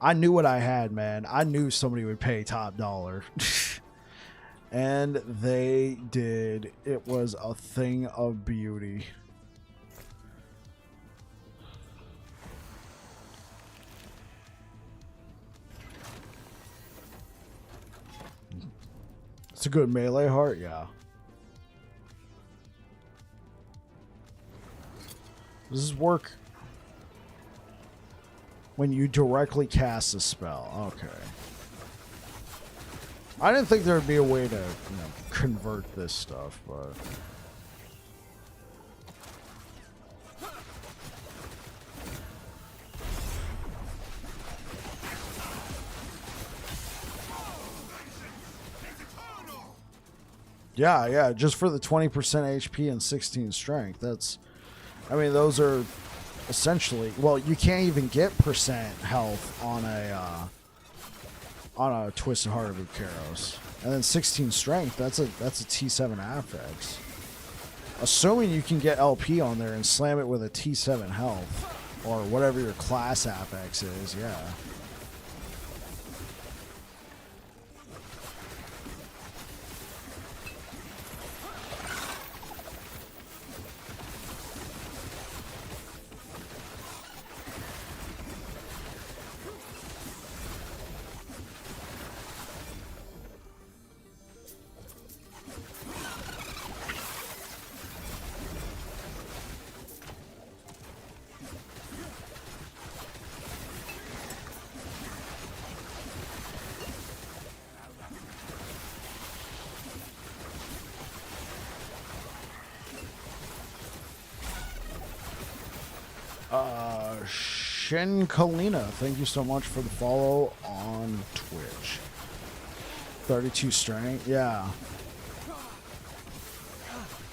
I knew what I had, man. I knew somebody would pay top dollar. And they did. It was a thing of beauty. It's a good melee heart, yeah. Does this work when you directly cast a spell? Okay. I didn't think there would be a way to, convert this stuff, but... Yeah, yeah, just for the 20% HP and 16 strength. That's, I mean, those are essentially, well, you can't even get percent health on a Twisted Heart of Icaros. And then 16 strength, that's a T7 affix. Assuming you can get LP on there and slam it with a T7 health or whatever your class affix is, yeah. Shin Kalina, thank you so much for the follow on Twitch. 32 strength, yeah.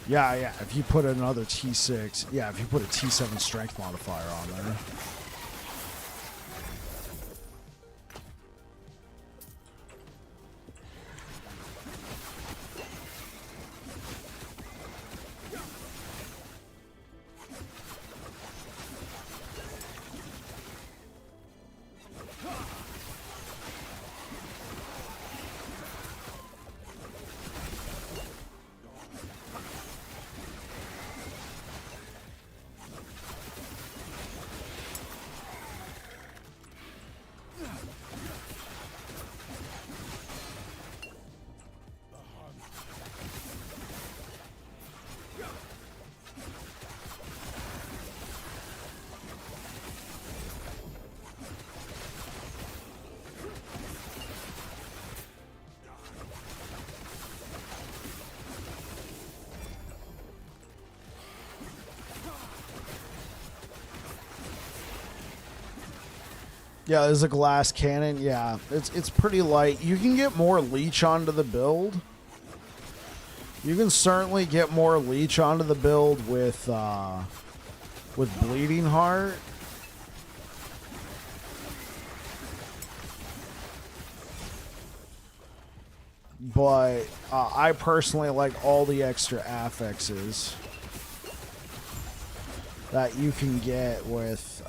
Yeah, yeah, if you put another T6, yeah, if you put a T7 strength modifier on there. Yeah, there's a glass cannon. Yeah, it's pretty light. You can get more leech onto the build. You can certainly get more leech onto the build with Bleeding Heart. But I personally like all the extra affixes that you can get with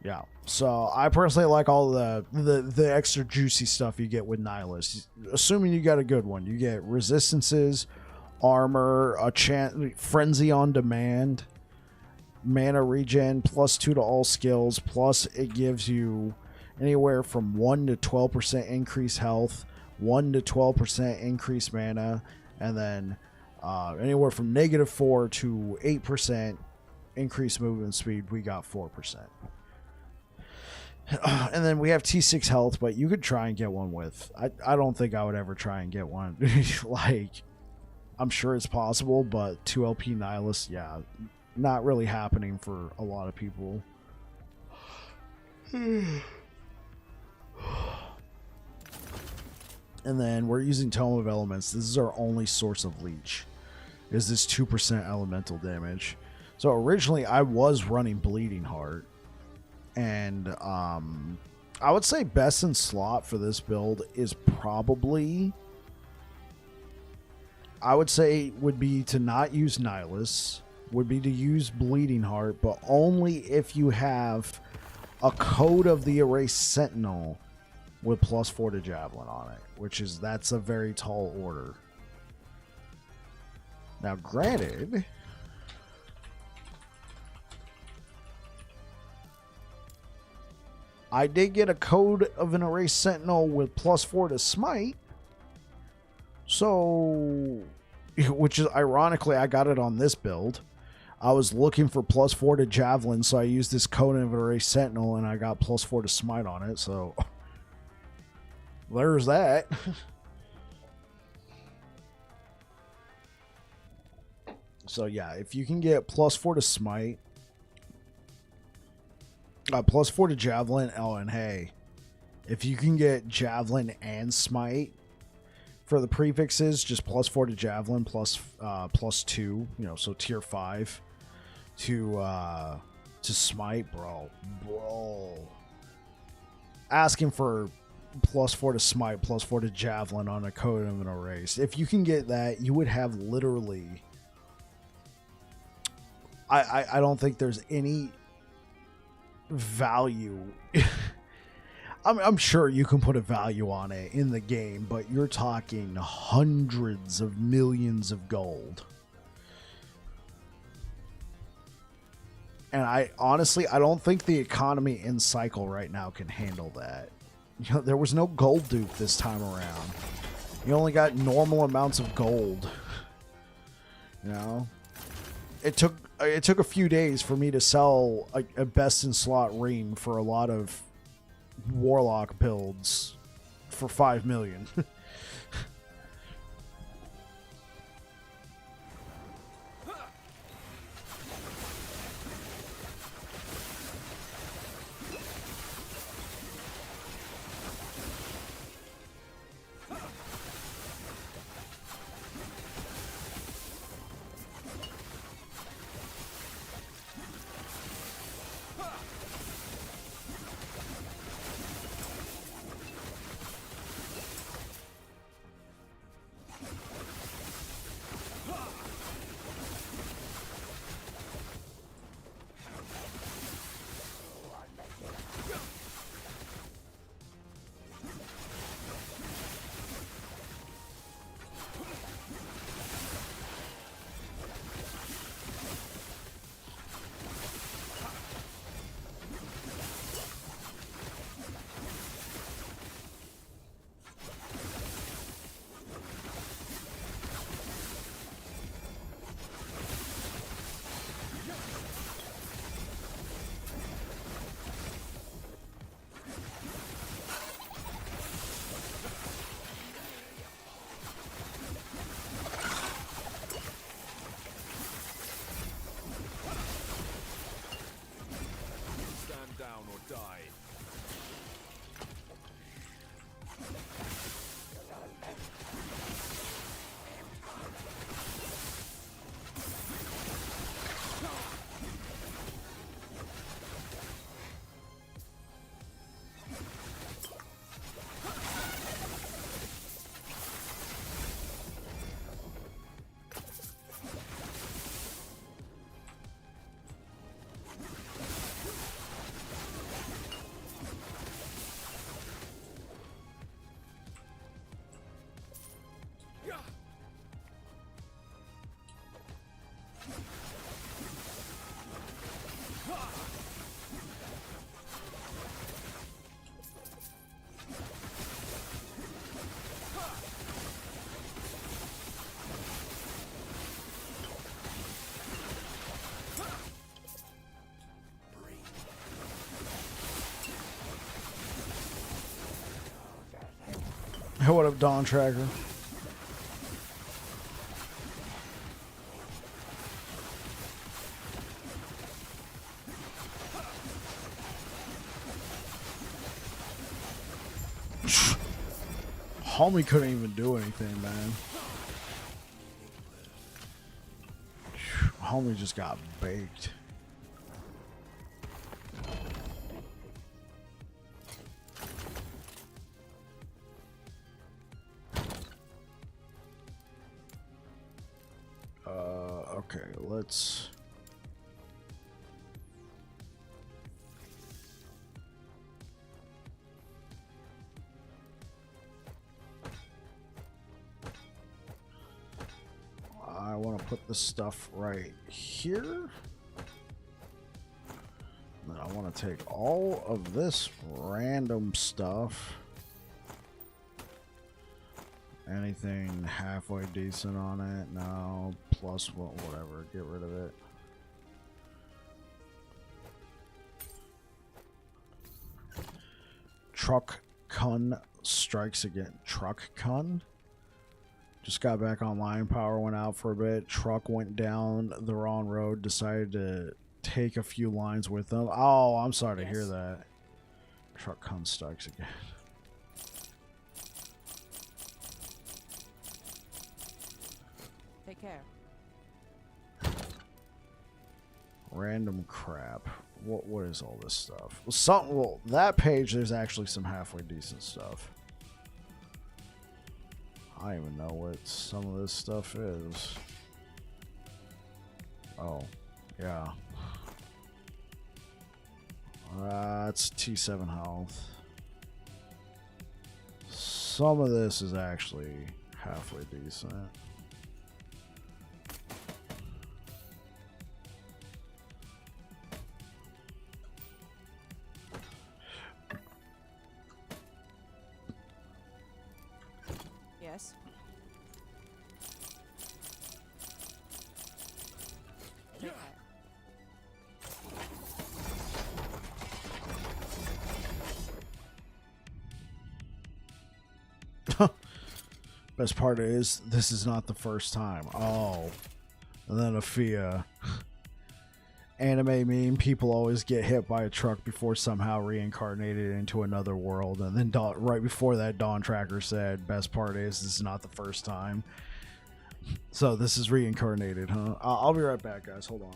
yeah. So I personally like all the extra juicy stuff you get with Nihilus. Assuming you got a good one, you get resistances, armor, a frenzy on demand, mana regen, +2 to all skills, plus it gives you anywhere from 1 to 12% increased health, 1 to 12% increased mana, and then anywhere from -4 to 8% increased movement speed. We got 4%. And then we have T6 health, but you could try and get one with. I don't think I would ever try and get one. Like, I'm sure it's possible, but 2LP Nihilus, yeah, not really happening for a lot of people. And then we're using Tome of Elements. This is our only source of leech. Is this 2% elemental damage? So originally I was running Bleeding Heart. And I would say best in slot for this build is probably, I would say, would be to not use Nihilus, would be to use Bleeding Heart, but only if you have a Code of the Erased Sentinel with +4 to Javelin on it, that's a very tall order. Now, granted, I did get a Code of an Erased Sentinel with +4 to Smite. So, which is ironically, I got it on this build. I was looking for +4 to Javelin, so I used this Code of an Erased Sentinel, and I got +4 to Smite on it. So, there's that. So, yeah, if you can get +4 to Smite, +4 to Javelin. Oh, and hey, If you can get Javelin and Smite for the prefixes, just +4 to Javelin, +2, you know, so tier 5 to Smite, bro. Asking for +4 to Smite, +4 to Javelin on a code of an race. If you can get that, you would have literally... I don't think there's any value. I'm sure you can put a value on it in the game, but you're talking hundreds of millions of gold. And I honestly don't think the economy in Cycle right now can handle that. You know, there was no gold dupe this time around. You only got normal amounts of gold. You know? It took a few days for me to sell a best in slot ring for a lot of Warlock builds for 5 million. Stand down or die. Hey, what up, Dawn Tracker? Homie couldn't even do anything, man. Homie just got baked. Okay, let's... I want to put the stuff right here. Then I want to take all of this random stuff. Anything halfway decent on it? No. Plus whatever. Get rid of it. Truck Kun strikes again. Truck Kun? Just got back online. Power went out for a bit. Truck went down the wrong road. Decided to take a few lines with them. Oh, I'm sorry to hear that. Truck Kun strikes again. Take care. Random crap. What is all this stuff? Well, that page there's actually some halfway decent stuff. I don't even know what some of this stuff is. Oh, yeah. It's T7 health. Some of this is actually halfway decent. Yes. Take care. Best part is, this is not the first time. Oh. And then Afia. Anime meme, people always get hit by a truck before somehow reincarnated into another world. And then right before that, Dawn Tracker said, best part is, this is not the first time. So this is reincarnated, huh? I'll be right back, guys. Hold on.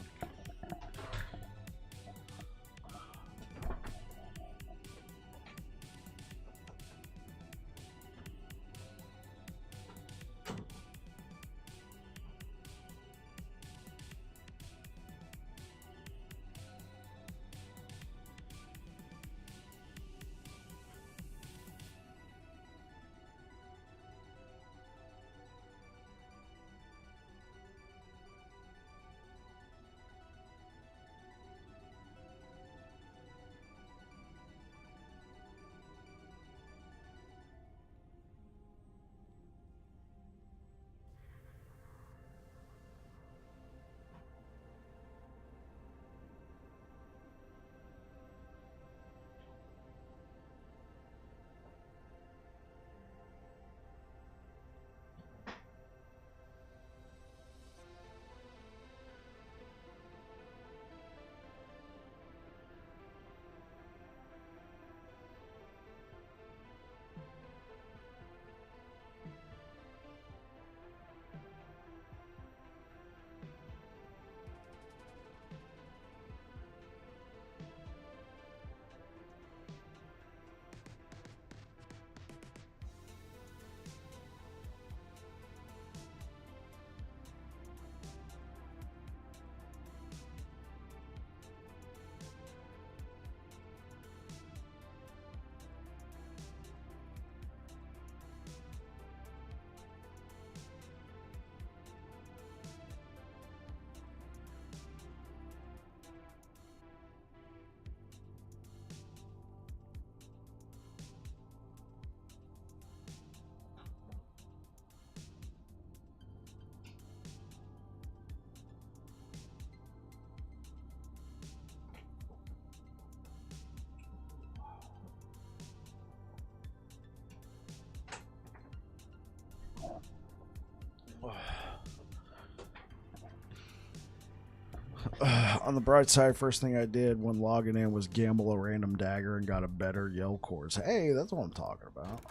On the bright side, first thing I did when logging in was gamble a random dagger and got a better yell course. Hey, that's what I'm talking about.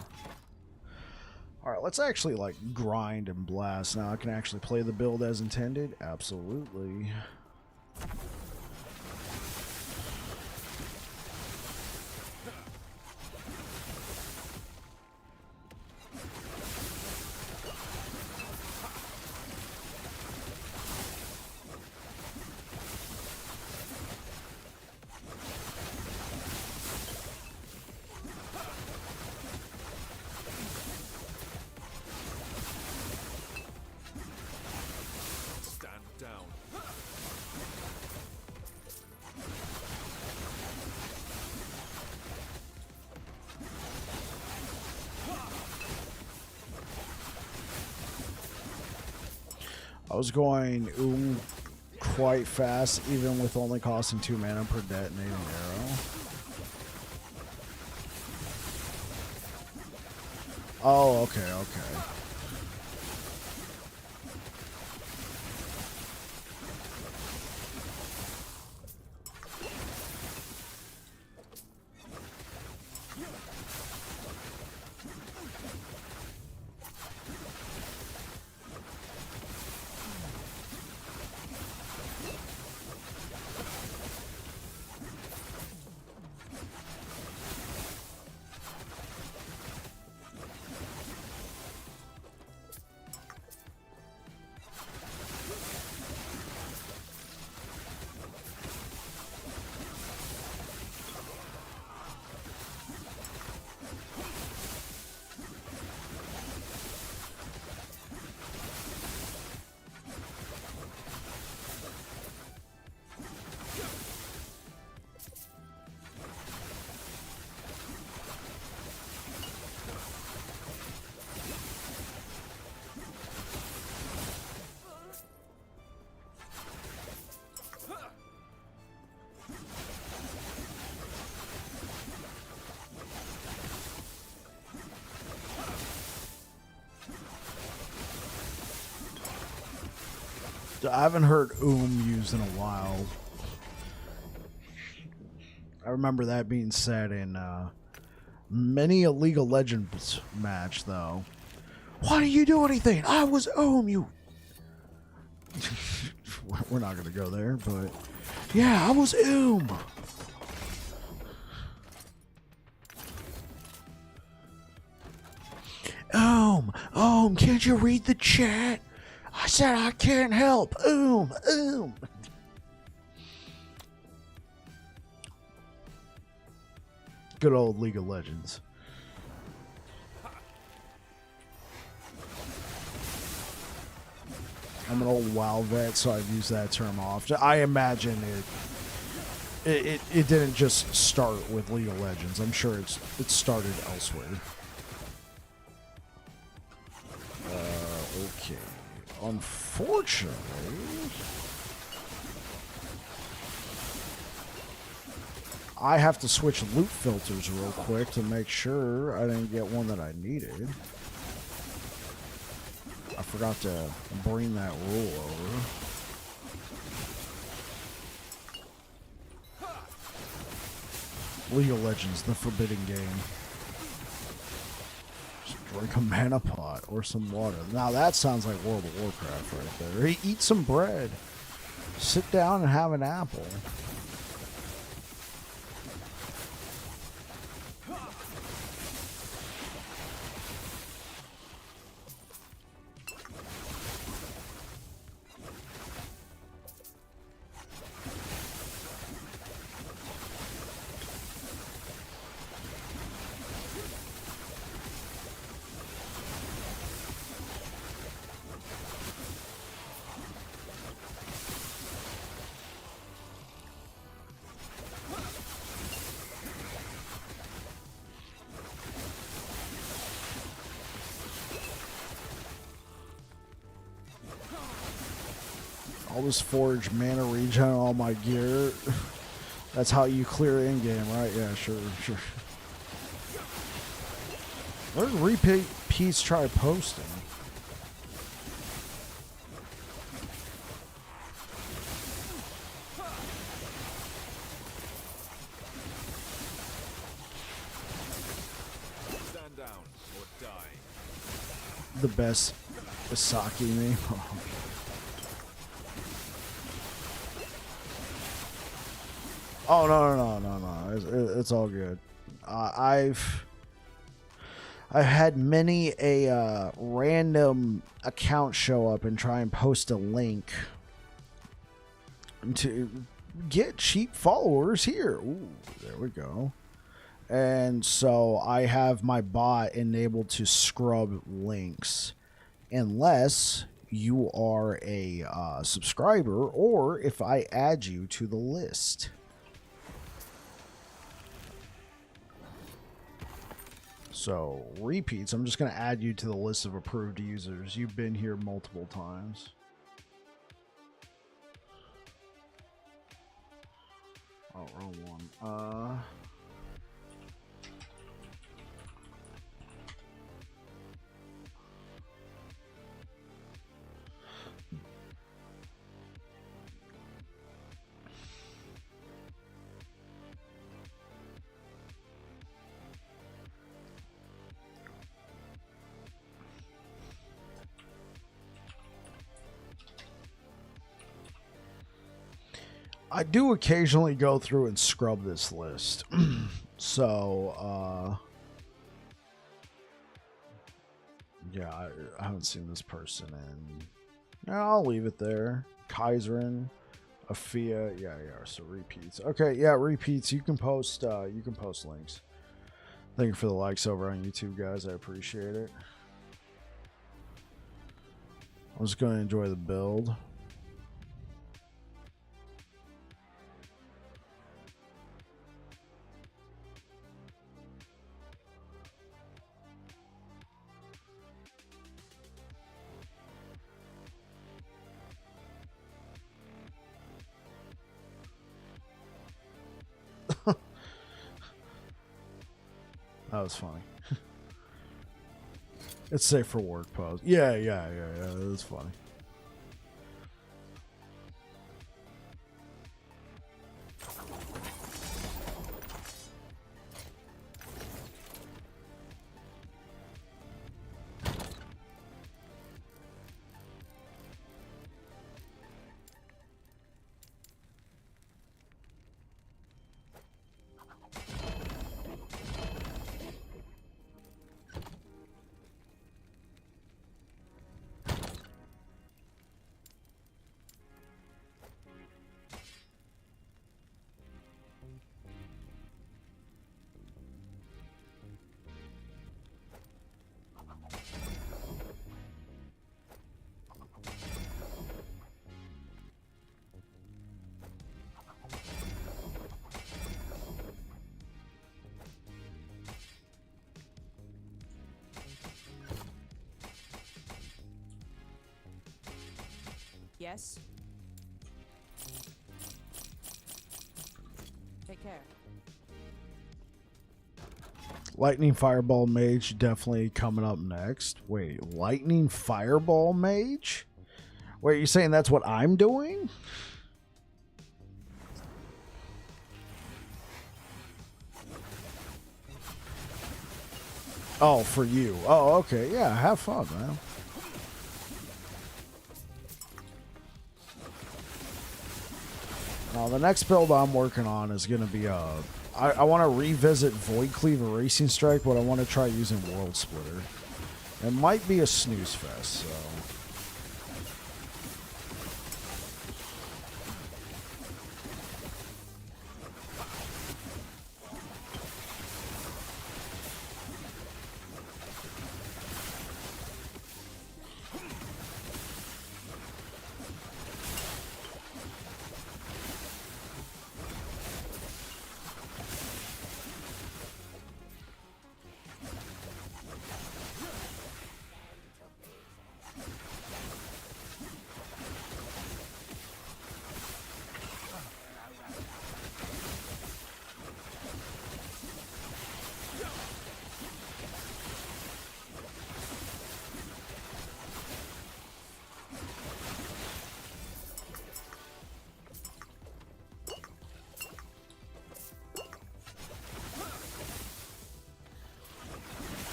Alright, let's actually like grind and blast. Now I can actually play the build as intended. Absolutely. Stand down. I was going quite fast, even with only costing 2 mana per detonating arrow. Oh, okay, okay. I haven't heard used in a while. I remember that being said in many a League of Legends match, though. Why didn't you do anything? I was you. We're not gonna go there, but yeah, I was can't you read the chat? I said I can't help. Good old League of Legends. I'm an old WoW vet, so I've used that term often. I imagine it didn't just start with League of Legends. I'm sure it started elsewhere. Okay. Unfortunately, I have to switch loot filters real quick to make sure I didn't get one that I needed. I forgot to bring that rule over. League of Legends, the forbidden game. Just drink a mana pot or some water. Now that sounds like World of Warcraft right there. Eat some bread. Sit down and have an apple. I'll just forge mana regen on all my gear. That's how you clear in-game, right? Yeah, sure. Where did repeats try posting? Stand down or die. The best Isaki name. Oh no! It's all good. I've had many a random account show up and try and post a link to get cheap followers here. Ooh, there we go. And so I have my bot enabled to scrub links unless you are a subscriber or if I add you to the list. So, repeats, I'm just going to add you to the list of approved users. You've been here multiple times. Oh, wrong one. I do occasionally go through and scrub this list. So, yeah, I haven't seen this person in. Yeah, I'll leave it there. Kaiserin, Afia, yeah, so repeats. Okay, yeah, repeats. You can post links. Thank you for the likes over on YouTube, guys. I appreciate it. I'm just gonna enjoy the build. That was funny. It's safe for work pose. Yeah, that's funny. Yes. Take care. Lightning Fireball Mage definitely coming up next. Wait, Lightning Fireball Mage? Wait, you saying that's what I'm doing? Oh, for you. Oh, okay. Yeah, have fun, man. Now, the next build I'm working on is going to be I want to revisit Void Cleaver Racing Strike, but I want to try using World Splitter. It might be a snooze fest, so...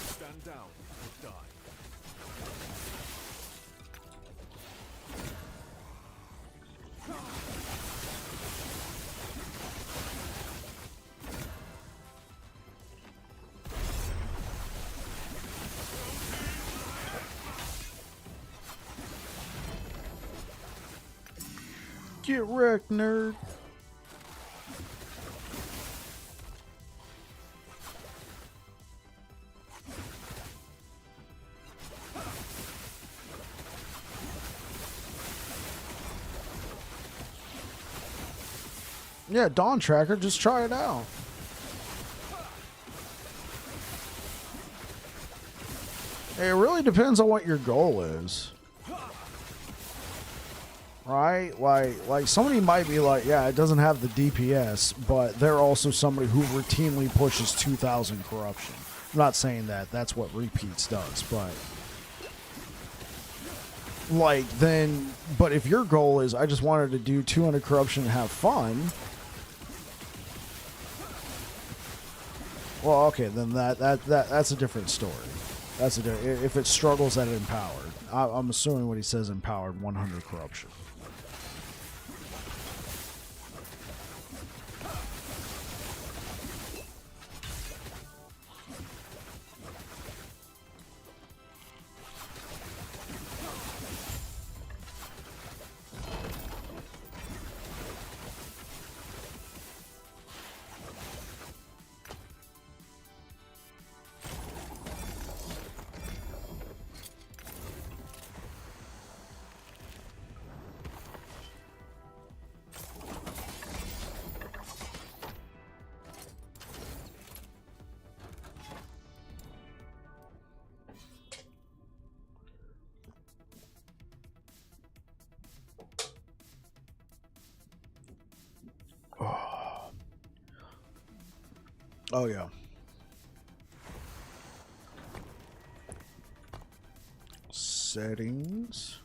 Stand down or die. Get wrecked, nerd. Yeah, Dawn Tracker, just try it out. It really depends on what your goal is. Right? Like somebody might be like, yeah, it doesn't have the DPS, but they're also somebody who routinely pushes 2,000 corruption. I'm not saying that that's what repeats does, but like then, but if your goal is I just wanted to do 200 corruption and have fun, well, okay, then that's a different story. That's if it struggles at empowered. I'm assuming what he says empowered 100 corruption. Oh, yeah. Settings.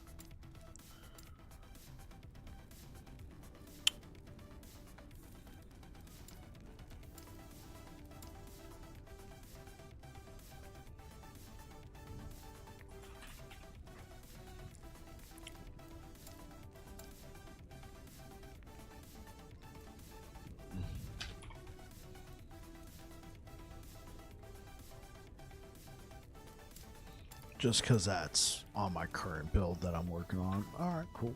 Just because that's on my current build that I'm working on. Alright, cool.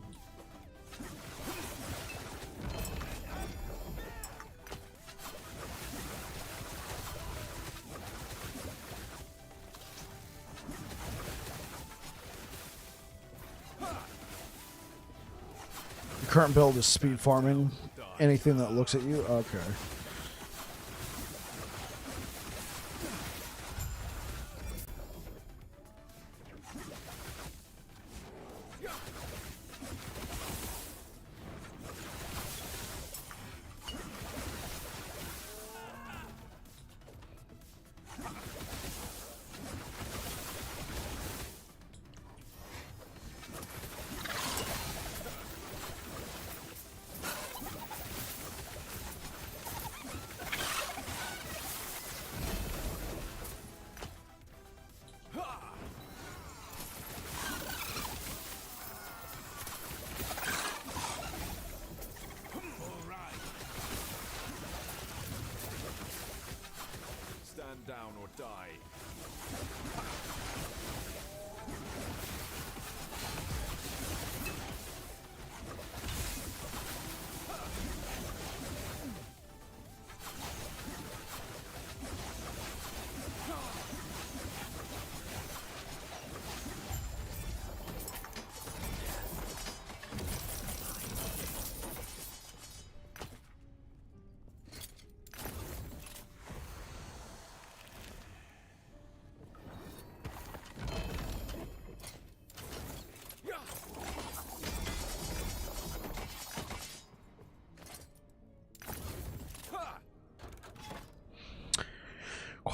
The current build is speed farming anything that looks at you? Okay.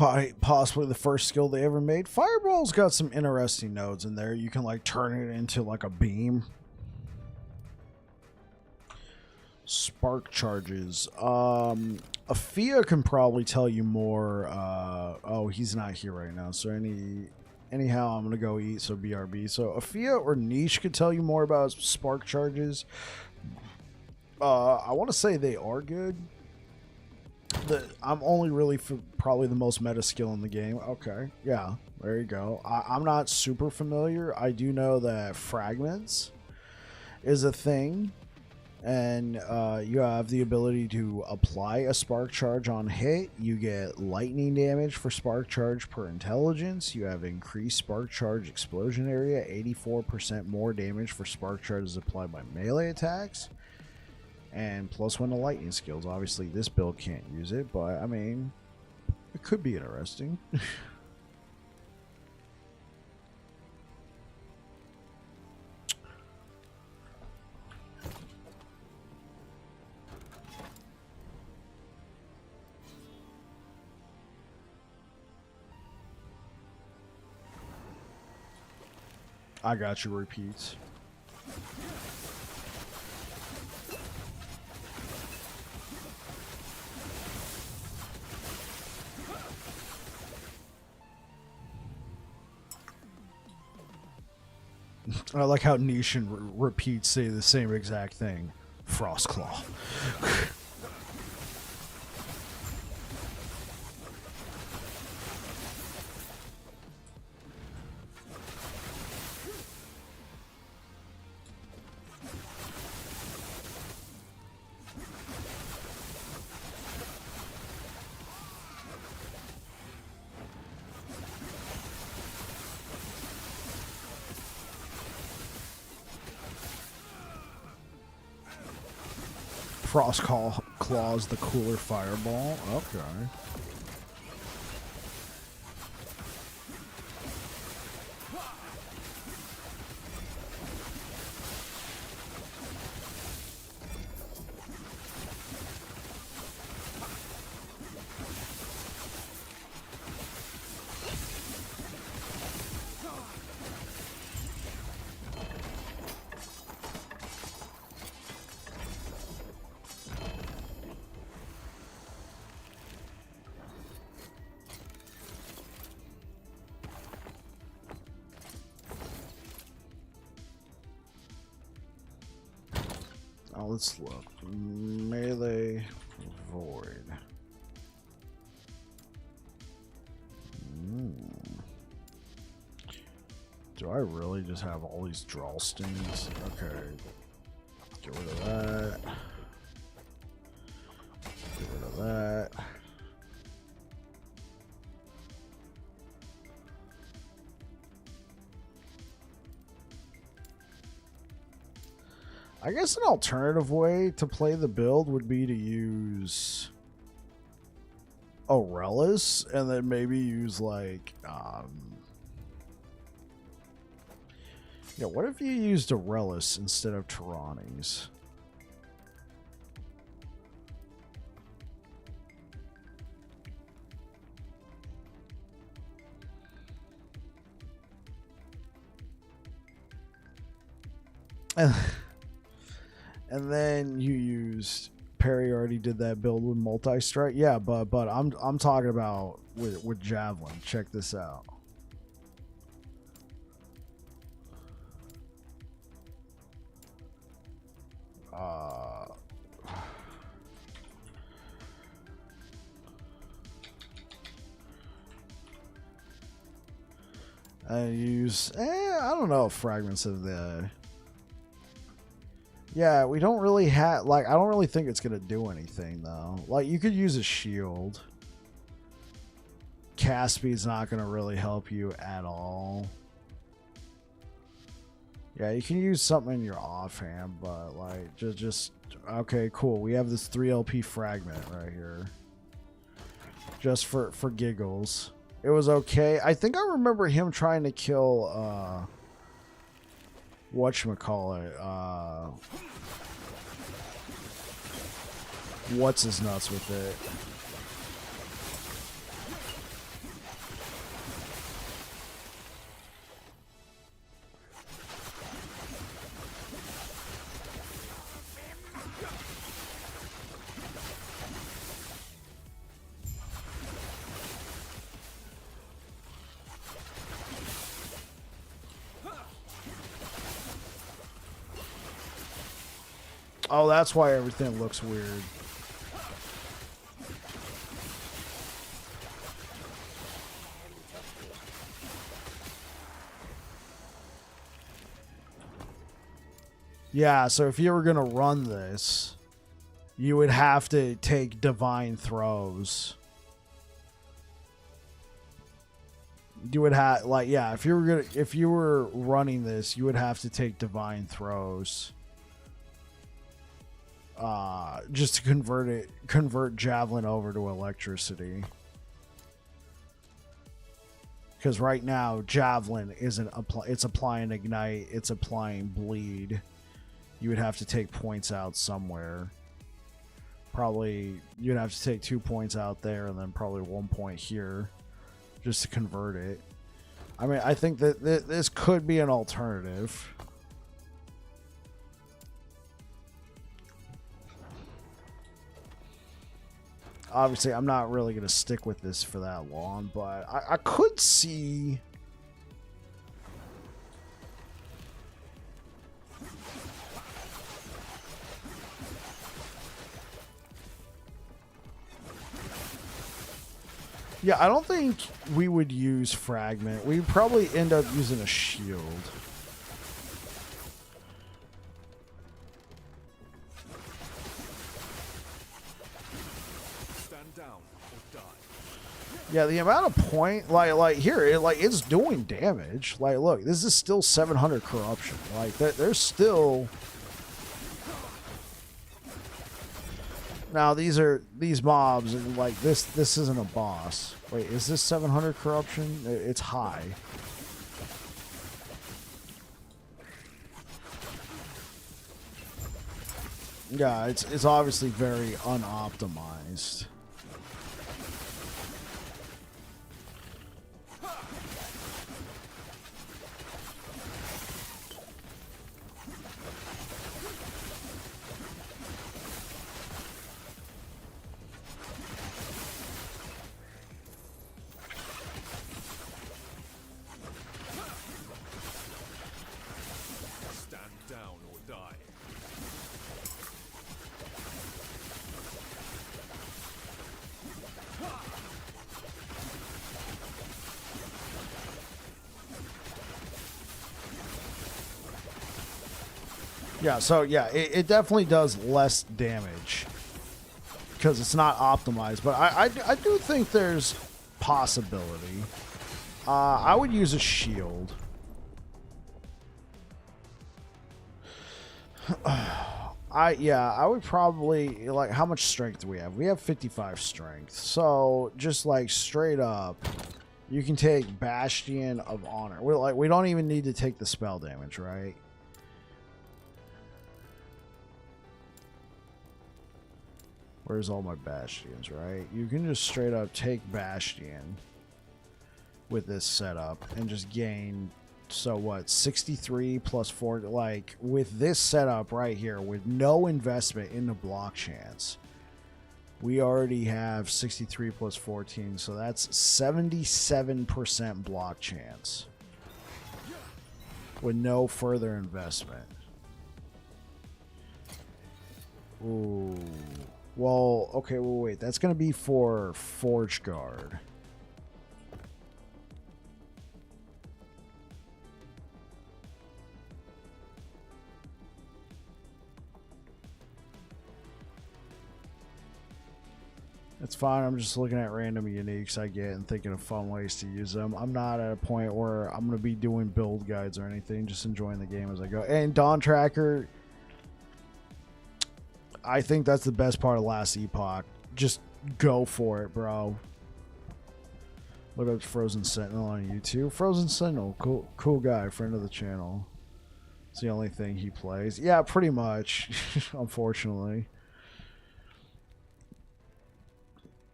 quite possibly the first skill they ever made. Fireball's got some interesting nodes in there. You can like turn it into like a beam. Spark charges. Afia can probably tell you more. Oh, he's not here right now. So anyhow, I'm gonna go eat. So BRB. So Afia or Niche could tell you more about spark charges. I want to say they are good. I'm only really for probably the most meta skill in the game. Okay, yeah, there you go. I'm not super familiar. I do know that fragments is a thing, and you have the ability to apply a spark charge on hit. You get lightning damage for spark charge per intelligence. You have increased spark charge explosion area, 84% more damage for spark charges applied by melee attacks. And +1 to lightning skills. Obviously, this build can't use it, but I mean, it could be interesting. I got you, repeats. I like how Niche and Repeat say the same exact thing. Frostclaw. Claw's the cooler fireball. Okay. Oh, let's look. Melee void. Do I really just have all these draw stings? Okay. Get rid of that. Get rid of that. I guess an alternative way to play the build would be to use Aurelis and then maybe use like yeah, what if you used Aurelis instead of Tyrannies? And then you used Perry already did that build with multi-strike. Yeah, but I'm talking about with Javelin. Check this out. I use I don't know, fragments of the. Yeah, we don't really have, like, I don't really think it's going to do anything, though. Like, you could use a shield. Cast speed's not going to really help you at all. Yeah, you can use something in your offhand, but, like, just okay, cool. We have this 3LP fragment right here. Just for giggles. It was okay. I think I remember him trying to kill, whatchamacallit, what's his nuts with it. Oh, that's why everything looks weird. Yeah, so if you were going to run this, you would have to take divine throws. You would have, like, yeah, if you were running this, you would have to take divine throws. Just to convert Javelin over to electricity. Because right now, Javelin isn't it's applying ignite, it's applying bleed. You would have to take points out somewhere. Probably you'd have to take 2 points out there and then probably 1 point here just to convert it. I mean, I think that this could be an alternative. Obviously, I'm not really going to stick with this for that long, but I could see... Yeah, I don't think we would use Fragment. We'd probably end up using a shield. Stand down or die. Yeah, the amount of point, like here, it's doing damage. Like, look, this is still 700 corruption. Like, there's still... Now these mobs, and like this isn't a boss. Wait, is this 700 corruption? It's high. Yeah, it's obviously very unoptimized. Stand down or die. Yeah, so yeah, it definitely does less damage because it's not optimized. But I do think there's possibility. I would use a shield. I would probably, like, how much strength do we have? We have 55 strength. So just like straight up, you can take Bastion of Honor. We don't even need to take the spell damage, right? Where's all my Bastions, right? You can just straight up take Bastion with this setup and just gain, so what, 63 plus 4, like, with this setup right here, with no investment in the block chance, we already have 63 plus 14, so that's 77% block chance with no further investment. Ooh. Well, okay, well, wait. That's going to be for Forge Guard. It's fine. I'm just looking at random uniques I get and thinking of fun ways to use them. I'm not at a point where I'm going to be doing build guides or anything. Just enjoying the game as I go. And Dawn Tracker... I think that's the best part of last Epoch. Just go for it, bro. Look up Frozen Sentinel on YouTube. Frozen Sentinel, cool guy, friend of the channel. It's the only thing he plays. Yeah, pretty much, unfortunately.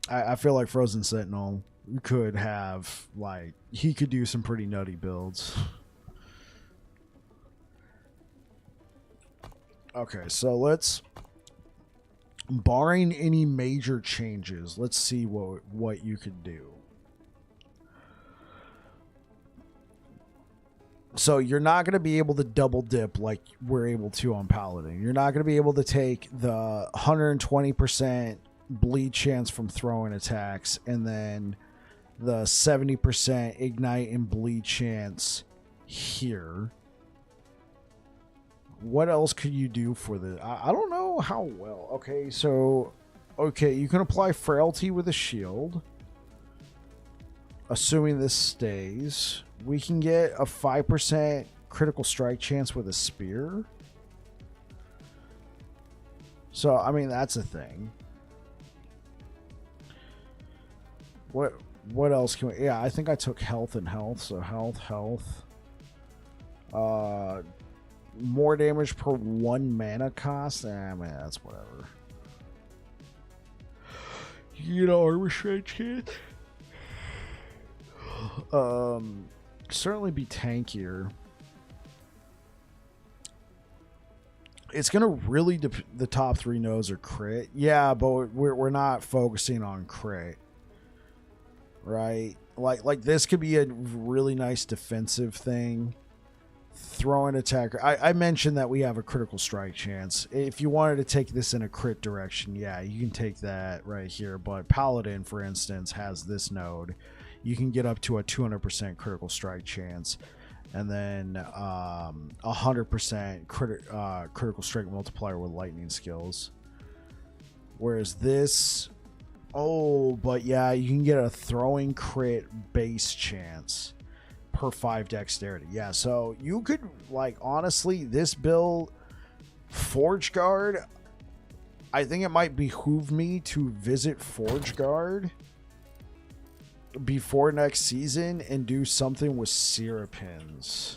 I feel like Frozen Sentinel could have, like, he could do some pretty nutty builds. Okay, so let's... Barring any major changes, let's see what you could do. So you're not going to be able to double dip like we're able to on Paladin. You're not going to be able to take the 120% bleed chance from throwing attacks and then the 70% ignite and bleed chance here. What else could you do for the... I don't know how well. Okay, so... Okay, you can apply frailty with a shield. Assuming this stays. We can get a 5% critical strike chance with a spear. So, I mean, that's a thing. What else can we... Yeah, I think I took health and health. So, health. More damage per 1 mana cost. Man, that's whatever. You know, armor strike chance. Certainly be tankier. It's gonna really the top 3 nodes are crit. Yeah, but we're not focusing on crit, right? Like this could be a really nice defensive thing. Throwing attacker. I mentioned that we have a critical strike chance. If you wanted to take this in a crit direction, yeah, you can take that right here. But Paladin, for instance, has this node. You can get up to a 200% critical strike chance, and then 100% critical strike multiplier with lightning skills. Whereas this, but yeah, you can get a throwing crit base chance per 5 dexterity. Yeah, so you could, like, honestly, this build, Forge Guard, I think it might behoove me to visit Forge Guard before next season and do something with Syrupins.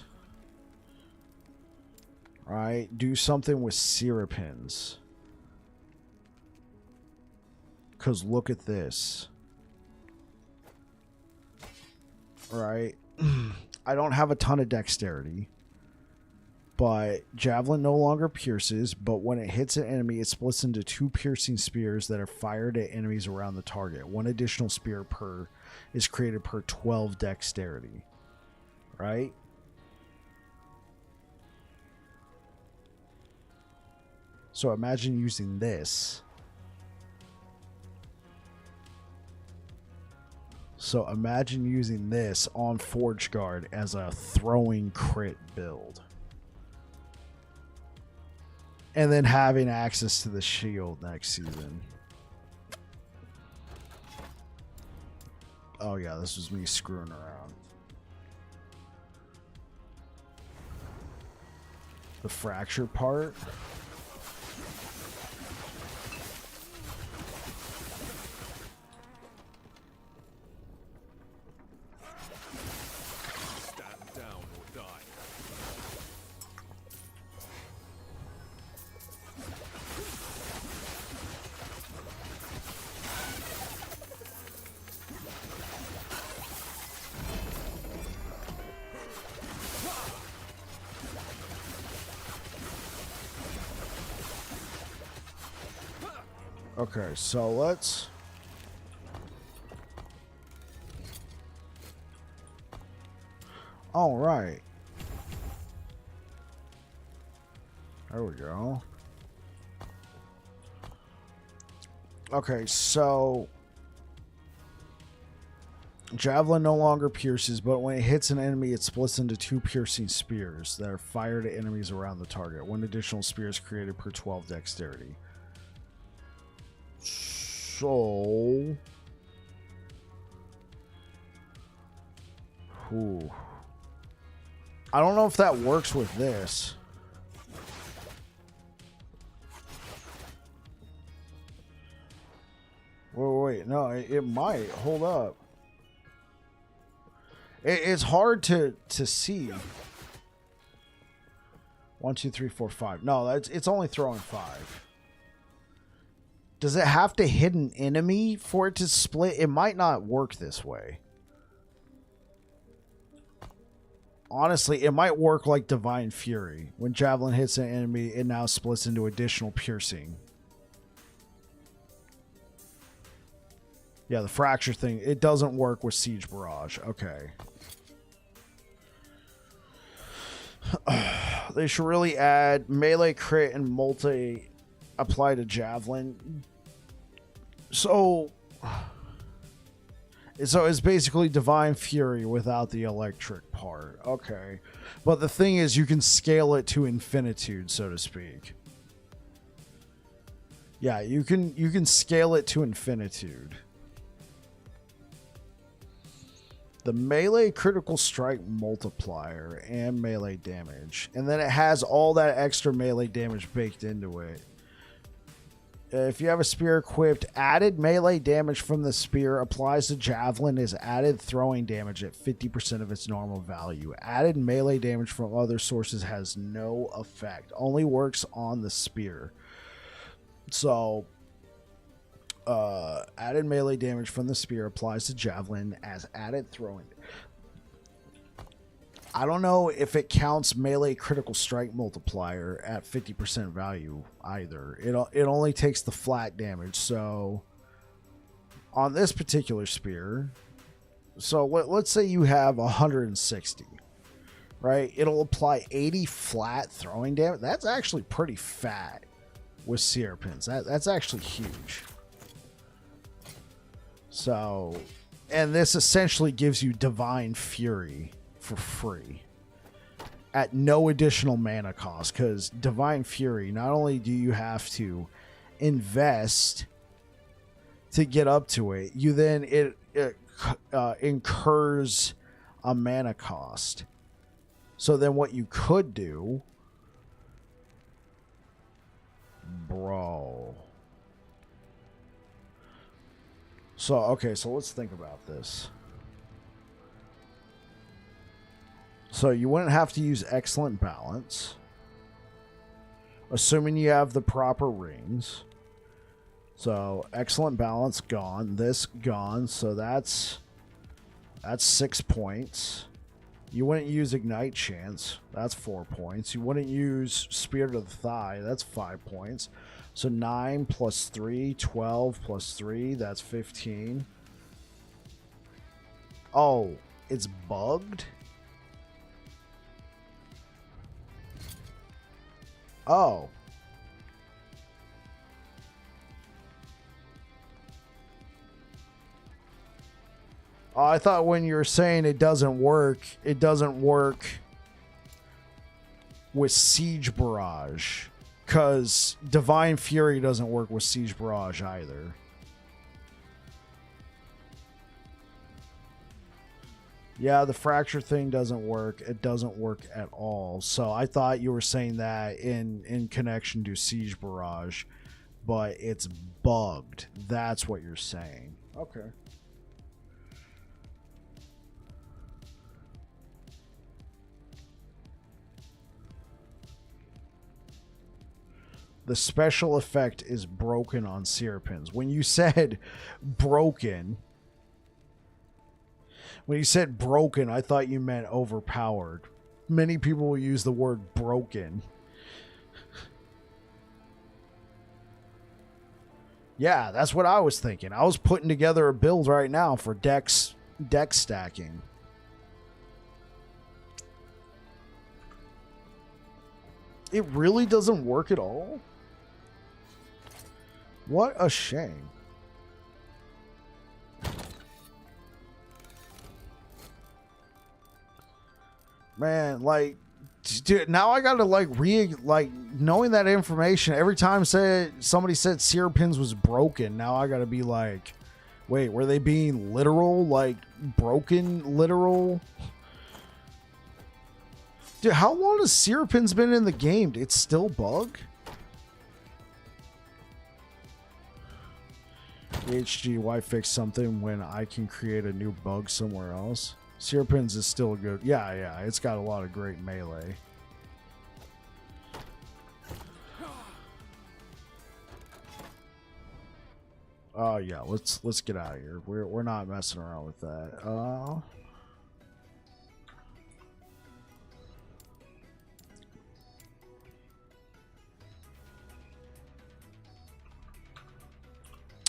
Right? Do something with Syrupins. Because look at this. Right? I don't have a ton of dexterity. But Javelin no longer pierces, but when it hits an enemy, it splits into 2 piercing spears that are fired at enemies around the target. 1 additional spear per is created per 12 dexterity. Right? So imagine using this. So imagine using this on Forge Guard as a throwing crit build. And then having access to the shield next season. Oh yeah, this was me screwing around. The fracture part. Stand down or die. Okay, so let's... All right. There we go. Okay, so... Javelin no longer pierces, but when it hits an enemy, it splits into 2 piercing spears that are fired at enemies around the target. 1 additional spear is created per 12 dexterity. So... Ooh. I don't know if that works with this. Wait. No, it might. Hold up. It's hard to see. 1, 2, 3, 4, 5. No, it's only throwing 5. Does it have to hit an enemy for it to split? It might not work this way. Honestly, it might work like Divine Fury. When Javelin hits an enemy, it now splits into additional piercing. Yeah, the fracture thing, it doesn't work with Siege Barrage. Okay. They should really add melee crit and multi apply to Javelin. So it's basically Divine Fury without the electric part. Okay. But the thing is, you can scale it to infinitude, so to speak. Yeah, you can scale it to infinitude. The melee critical strike multiplier and melee damage. And then it has all that extra melee damage baked into it. If you have a spear equipped, added melee damage from the spear applies to Javelin is added throwing damage at 50% of its normal value. Added melee damage from other sources has no effect. Only works on the spear. So, added melee damage from the spear applies to Javelin as added throwing. I don't know if it counts melee critical strike multiplier at 50% value either. It only takes the flat damage. So on this particular spear, so let's say you have 160, right? It'll apply 80 flat throwing damage. That's actually pretty fat with seer pins. That's actually huge. So, and this essentially gives you Divine Fury for free at no additional mana cost, because Divine Fury, not only do you have to invest to get up to it, you then it incurs a mana cost. So then what you could do, bro. So okay, so let's think about this. So you wouldn't have to use Excellent Balance, assuming you have the proper rings. So Excellent Balance gone, this gone, so that's 6 points. You wouldn't use Ignite Chance, that's 4 points. You wouldn't use Spear to the Thigh, that's 5 points. So 9 plus 3, 12 plus 3, that's 15. Oh, it's bugged? Oh. Oh, I thought when you were saying it doesn't work with Siege Barrage. Because Divine Fury doesn't work with Siege Barrage either. Yeah, the fracture thing doesn't work. It doesn't work at all. So I thought you were saying that in connection to Siege Barrage. But it's bugged. That's what you're saying. Okay. The special effect is broken on seer pins. When you said broken, I thought you meant overpowered. Many people will use the word broken. Yeah, that's what I was thinking. I was putting together a build right now for deck stacking. It really doesn't work at all? What a shame. Man, like, dude, now I gotta knowing that information. Every time somebody said seer pins was broken, now I gotta be like, wait, were they being literal? Like, broken literal? Dude, how long has seer pins been in the game? It's still bug? HG, why fix something when I can create a new bug somewhere else? Seer pins is still good. Yeah, it's got a lot of great melee. Oh yeah, let's get out of here. We're not messing around with that.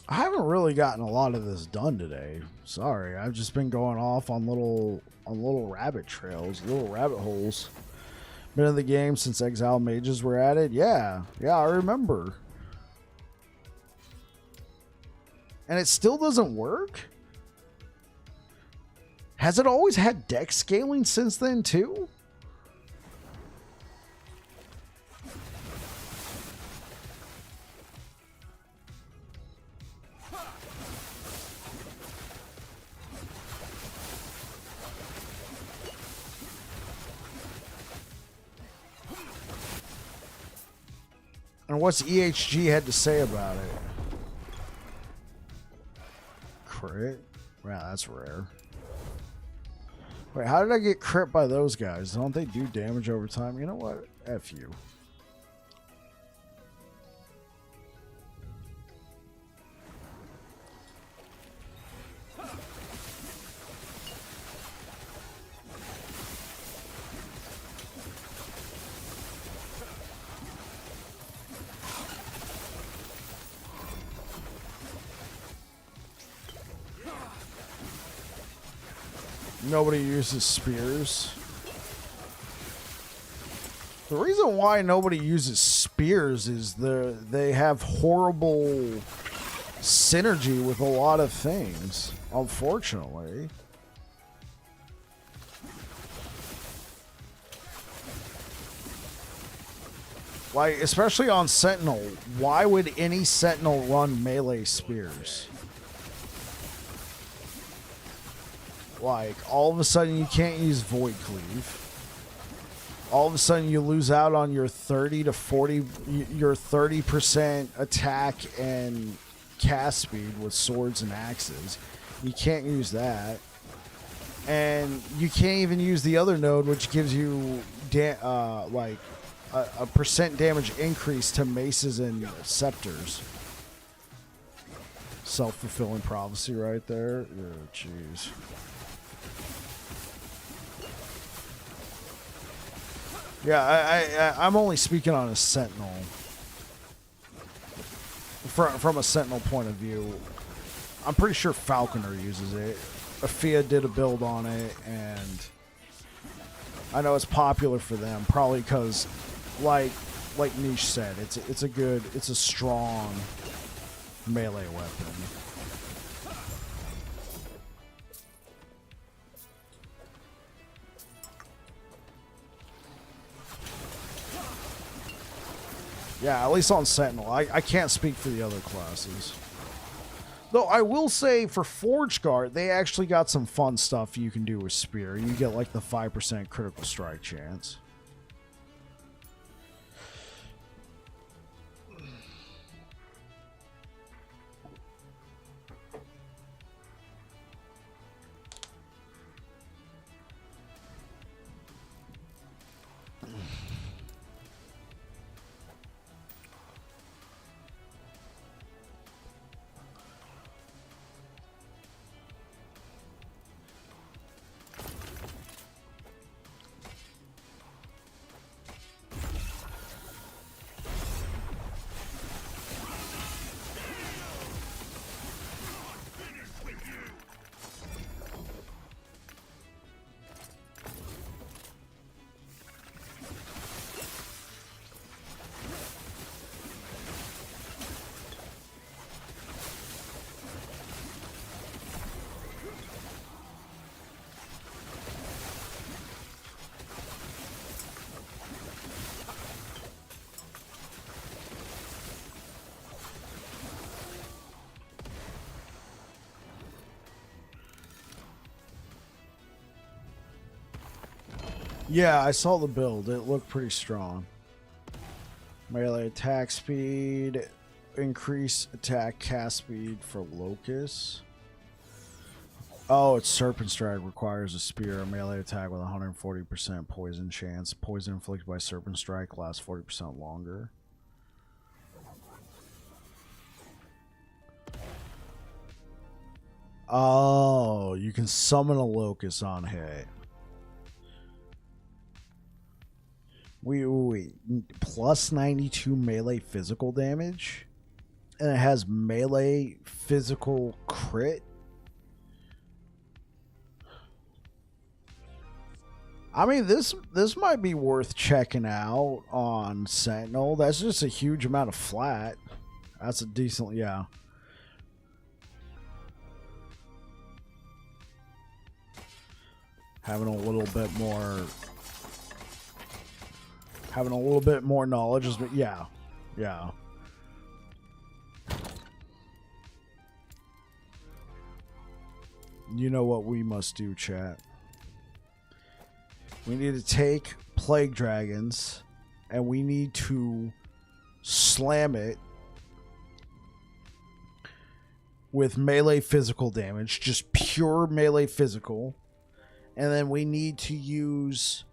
I haven't really gotten a lot of this done today. Sorry, I've just been going off on little rabbit trails, little rabbit holes. Been in the game since Exile Mages were added? Yeah. Yeah, I remember. And it still doesn't work? Has it always had deck scaling since then, too? And what's EHG had to say about it? Crit? Wow, that's rare. Wait, how did I get crit by those guys? Don't they do damage over time? You know what? F you. Nobody uses spears. The reason why nobody uses spears is they have horrible synergy with a lot of things, unfortunately. Like, especially on Sentinel, why would any Sentinel run melee spears? Like, all of a sudden you can't use Void Cleave. All of a sudden you lose out on your 30 to 40, your 30% attack and cast speed with swords and axes. You can't use that. And you can't even use the other node, which gives you like a percent damage increase to maces and scepters. Self-fulfilling prophecy right there. Oh, jeez. Yeah, I'm only speaking on a Sentinel. From a Sentinel point of view, I'm pretty sure Falconer uses it. Afia did a build on it, and I know it's popular for them, probably because, like Niche said, it's a strong melee weapon. Yeah, at least on Sentinel. I can't speak for the other classes. Though I will say for Forge Guard, they actually got some fun stuff you can do with Spear. You get like the 5% critical strike chance. Yeah, I saw the build. It looked pretty strong. Melee attack speed, increase attack cast speed for Locust. Oh, it's Serpent Strike requires a spear, a melee attack with 140% poison chance. Poison inflicted by Serpent Strike lasts 40% longer. Oh, you can summon a Locust on hit. Wait. Plus 92 melee physical damage? And it has melee physical crit? I mean, this might be worth checking out on Sentinel. That's just a huge amount of flat. That's a decent, yeah. Having a little bit more knowledge is, yeah, yeah. You know what we must do, chat. We need to take Plague Dragons and we need to slam it with melee physical damage, just pure melee physical. And then we need to use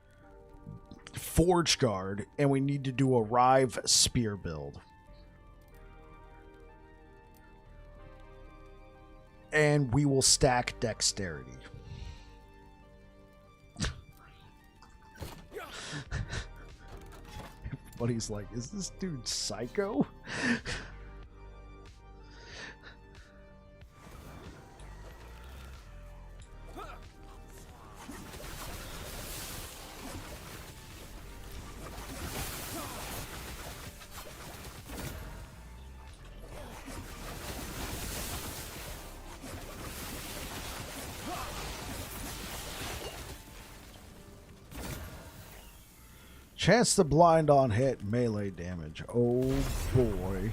Forge Guard and we need to do a Rive Spear build. And we will stack Dexterity. Everybody's like, is this dude psycho? Chance to blind on hit, melee damage. Oh boy.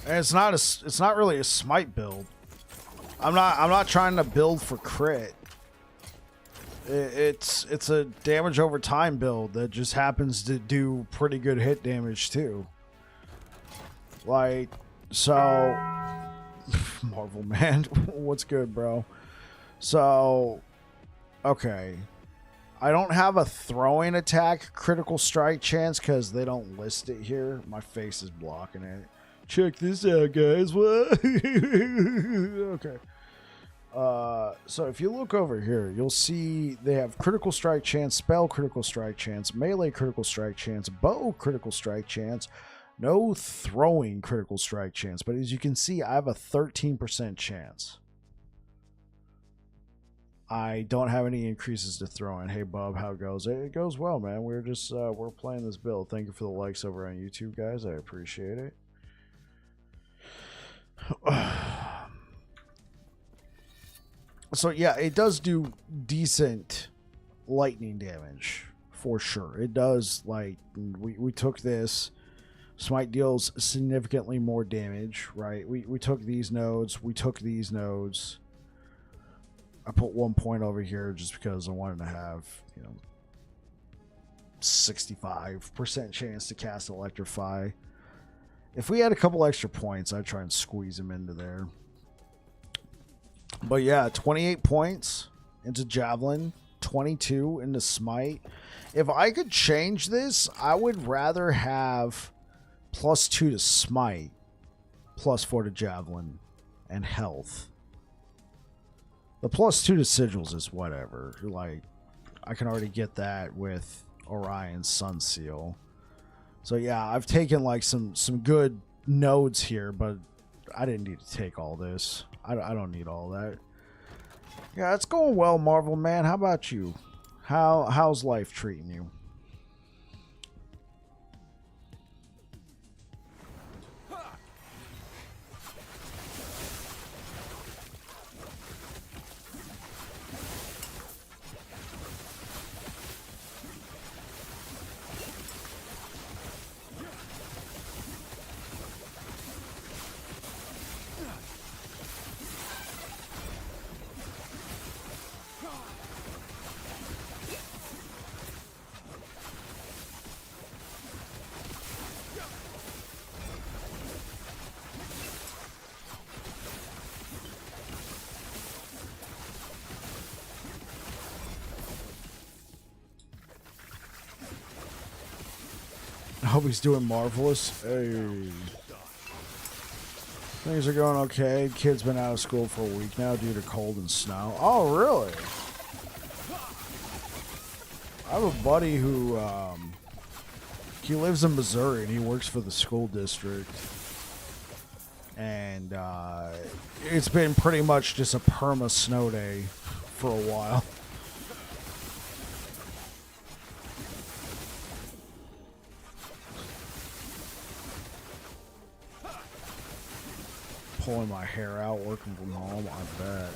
And it's not really a smite build. I'm not trying to build for crit. It's a damage over time build that just happens to do pretty good hit damage too. Like, so Marvel man, what's good, bro? So, okay. I don't have a throwing attack critical strike chance because they don't list it here. My face is blocking it. Check this out, guys. What? Okay. So if you look over here, you'll see they have critical strike chance, spell critical strike chance, melee critical strike chance, bow critical strike chance, no throwing critical strike chance. But as you can see, I have a 13% chance. I don't have any increases to throw in. Hey, Bob, how it goes? It goes well, man. We're just we're playing this build. Thank you for the likes over on YouTube, guys. I appreciate it. So yeah, it does do decent lightning damage for sure. It does. Like, we took this. Smite deals significantly more damage, right? We took these nodes. We took these nodes. I put 1 point over here just because I wanted to have, 65% chance to cast Electrify. If we had a couple extra points, I'd try and squeeze them into there. But yeah, 28 points into Javelin. 22 into smite. If I could change this, I would rather have +2 to smite, +4 to javelin, and health. The +2 to sigils is whatever. Like, I can already get that with Orion's Sun Seal. So yeah, I've taken like some good nodes here, but I didn't need to take all this. I don't need all that. Yeah, it's going well, Marvel Man. How about you? How's life treating you? I hope he's doing marvelous. Hey. Things are going okay. Kid's been out of school for a week now due to cold and snow. Oh, really? I have a buddy who, he lives in Missouri and he works for the school district. And, it's been pretty much just a perma snow day for a while. Pulling my hair out, working from home, I bet.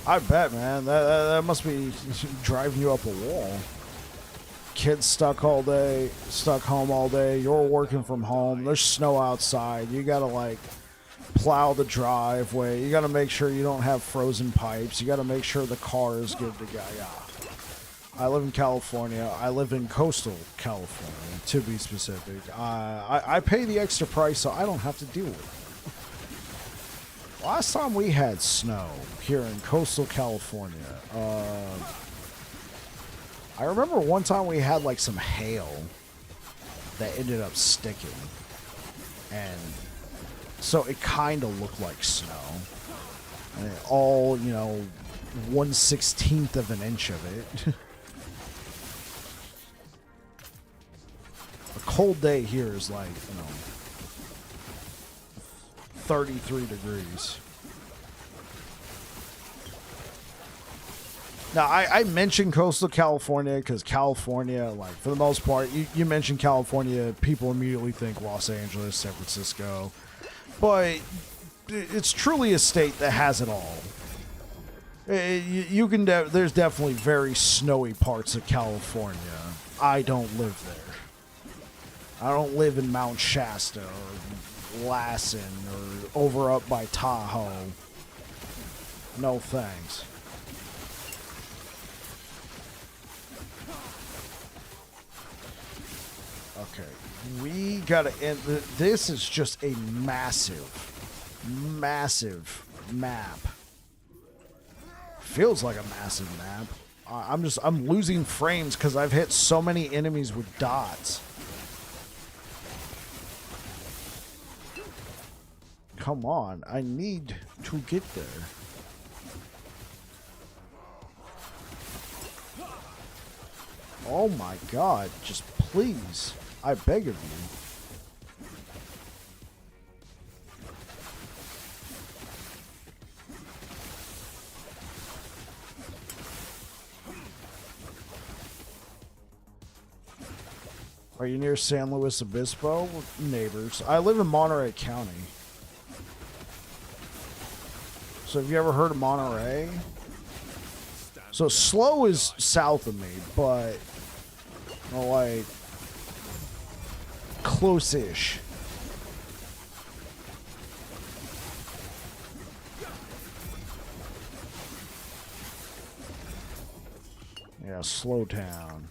I bet, man. That must be driving you up a wall. Kids stuck all day, stuck home all day. You're working from home. There's snow outside. You gotta, like, plow the driveway. You gotta make sure you don't have frozen pipes. You gotta make sure the car is good to go. Yeah. I live in California. I live in coastal California, to be specific. I pay the extra price so I don't have to deal with it. Last time we had snow here in coastal California, I remember one time we had like some hail that ended up sticking. And so it kind of looked like snow. And it all, 1/16 of an inch of it. A cold day here is like, 33 degrees. Now, I mentioned coastal California because California, like, for the most part, you mention California, people immediately think Los Angeles, San Francisco. But it's truly a state that has it all. There's definitely very snowy parts of California. I don't live there. I don't live in Mount Shasta or Lassen or over up by Tahoe. No thanks. Okay, we gotta end. This is just a massive map. Feels like a massive map. I'm losing frames because I've hit so many enemies with dots. Come on, I need to get there. Oh my god, just please. I beg of you. Are you near San Luis Obispo? We're neighbors. I live in Monterey County. So have you ever heard of Monterey? So Slow is south of me, but like close-ish. Yeah, Slow Town.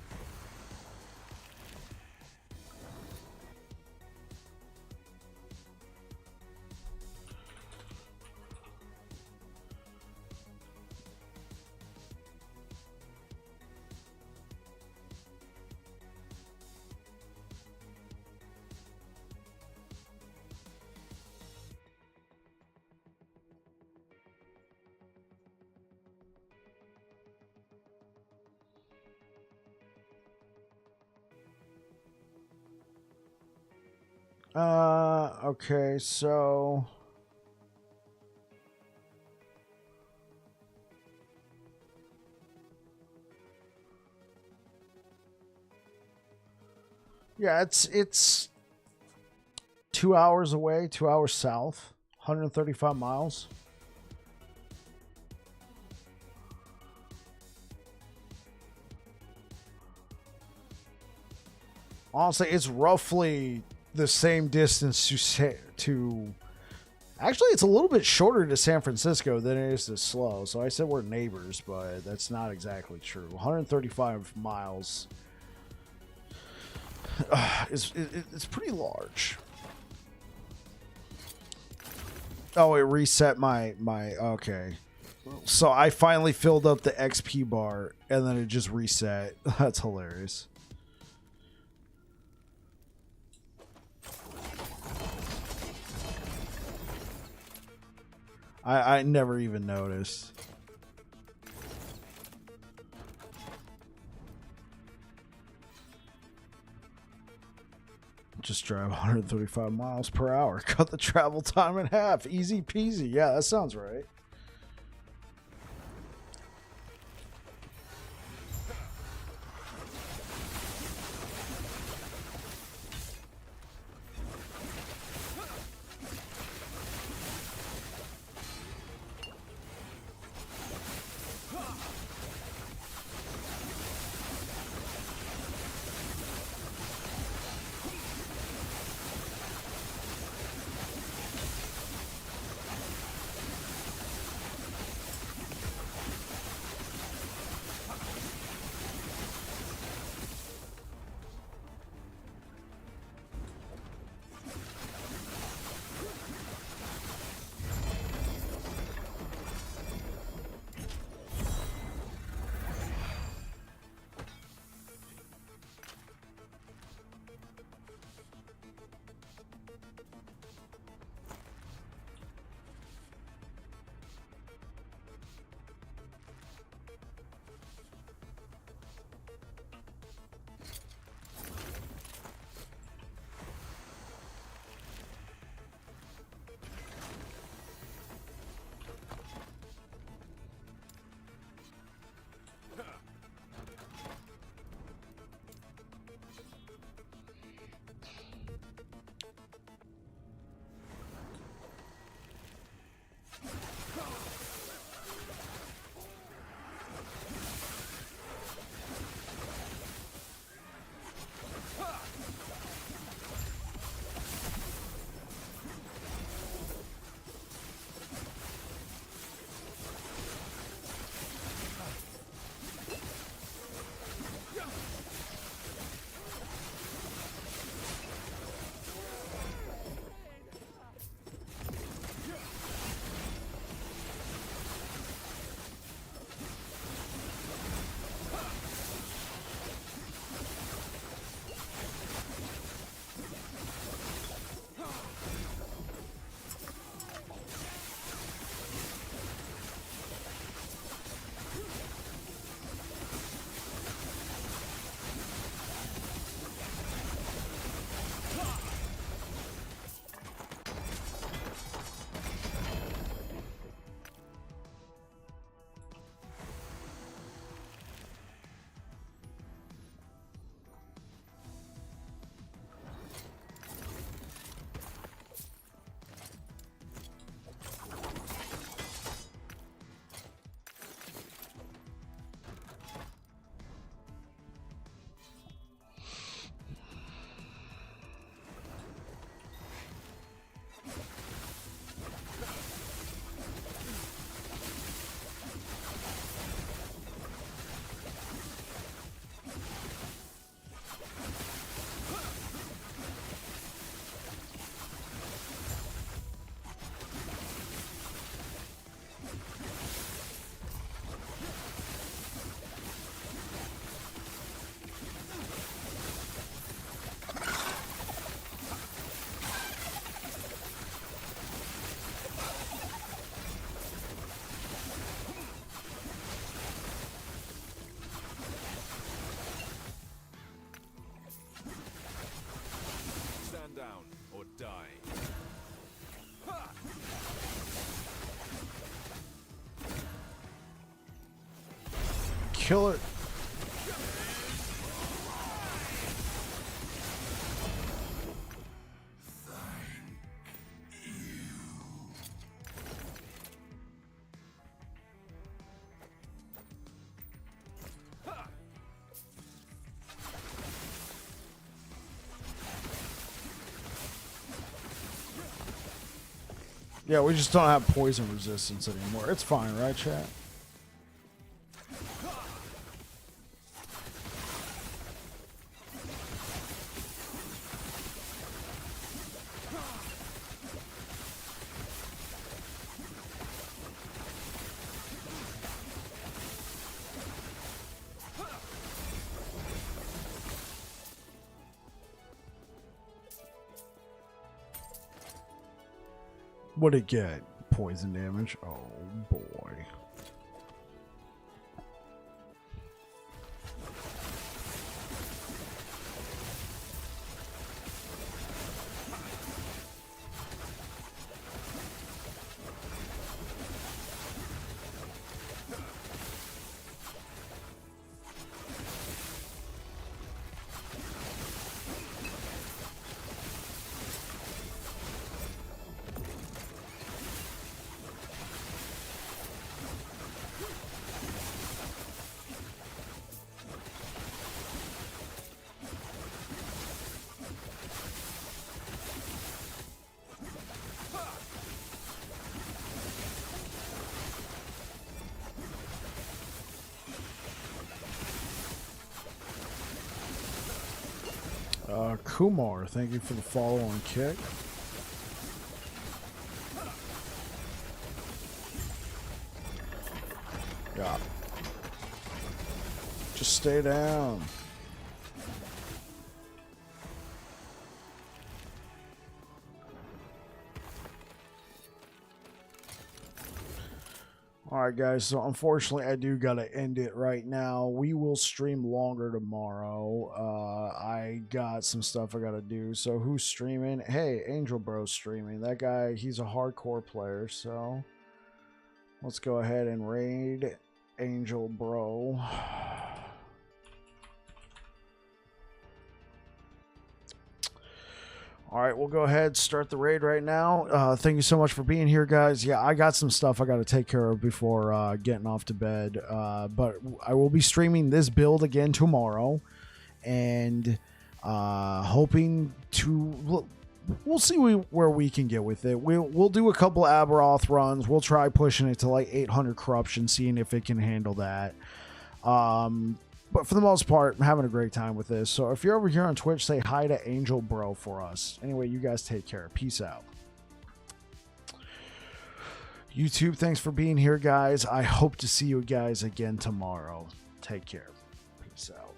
Okay, so yeah, it's 2 hours away, 2 hours south, 135 miles. Honestly, it's roughly the same distance to. Actually, it's a little bit shorter to San Francisco than it is to SLO. So I said we're neighbors, but that's not exactly true. 135 miles. It's pretty large. Oh, it reset my okay. So I finally filled up the XP bar and then it just reset. That's hilarious. I never even noticed. Just drive 135 miles per hour. Cut the travel time in half. Easy peasy. Yeah, that sounds right. kill it. Yeah, we just don't have poison resistance anymore. It's fine, right, chat? What'd it get? Poison damage? Oh, boy. Kumar, thank you for the follow on kick. Yeah. Just stay down. Alright guys, so unfortunately I do gotta end it right now. We will stream longer tomorrow. I got some stuff I gotta do. So who's streaming? Hey, Angel Bro's streaming. That guy, he's a hardcore player, so let's go ahead and raid Angel Bro. All right, we'll go ahead, start the raid right now. Thank you so much for being here, guys. Yeah, I got some stuff I got to take care of before getting off to bed. But I will be streaming this build again tomorrow. And hoping to... We'll see where we can get with it. We'll do a couple Aberoth runs. We'll try pushing it to like 800 corruption, seeing if it can handle that. But for the most part, I'm having a great time with this. So if you're over here on Twitch, say hi to Angel Bro for us. Anyway, you guys take care. Peace out. YouTube, thanks for being here, guys. I hope to see you guys again tomorrow. Take care. Peace out.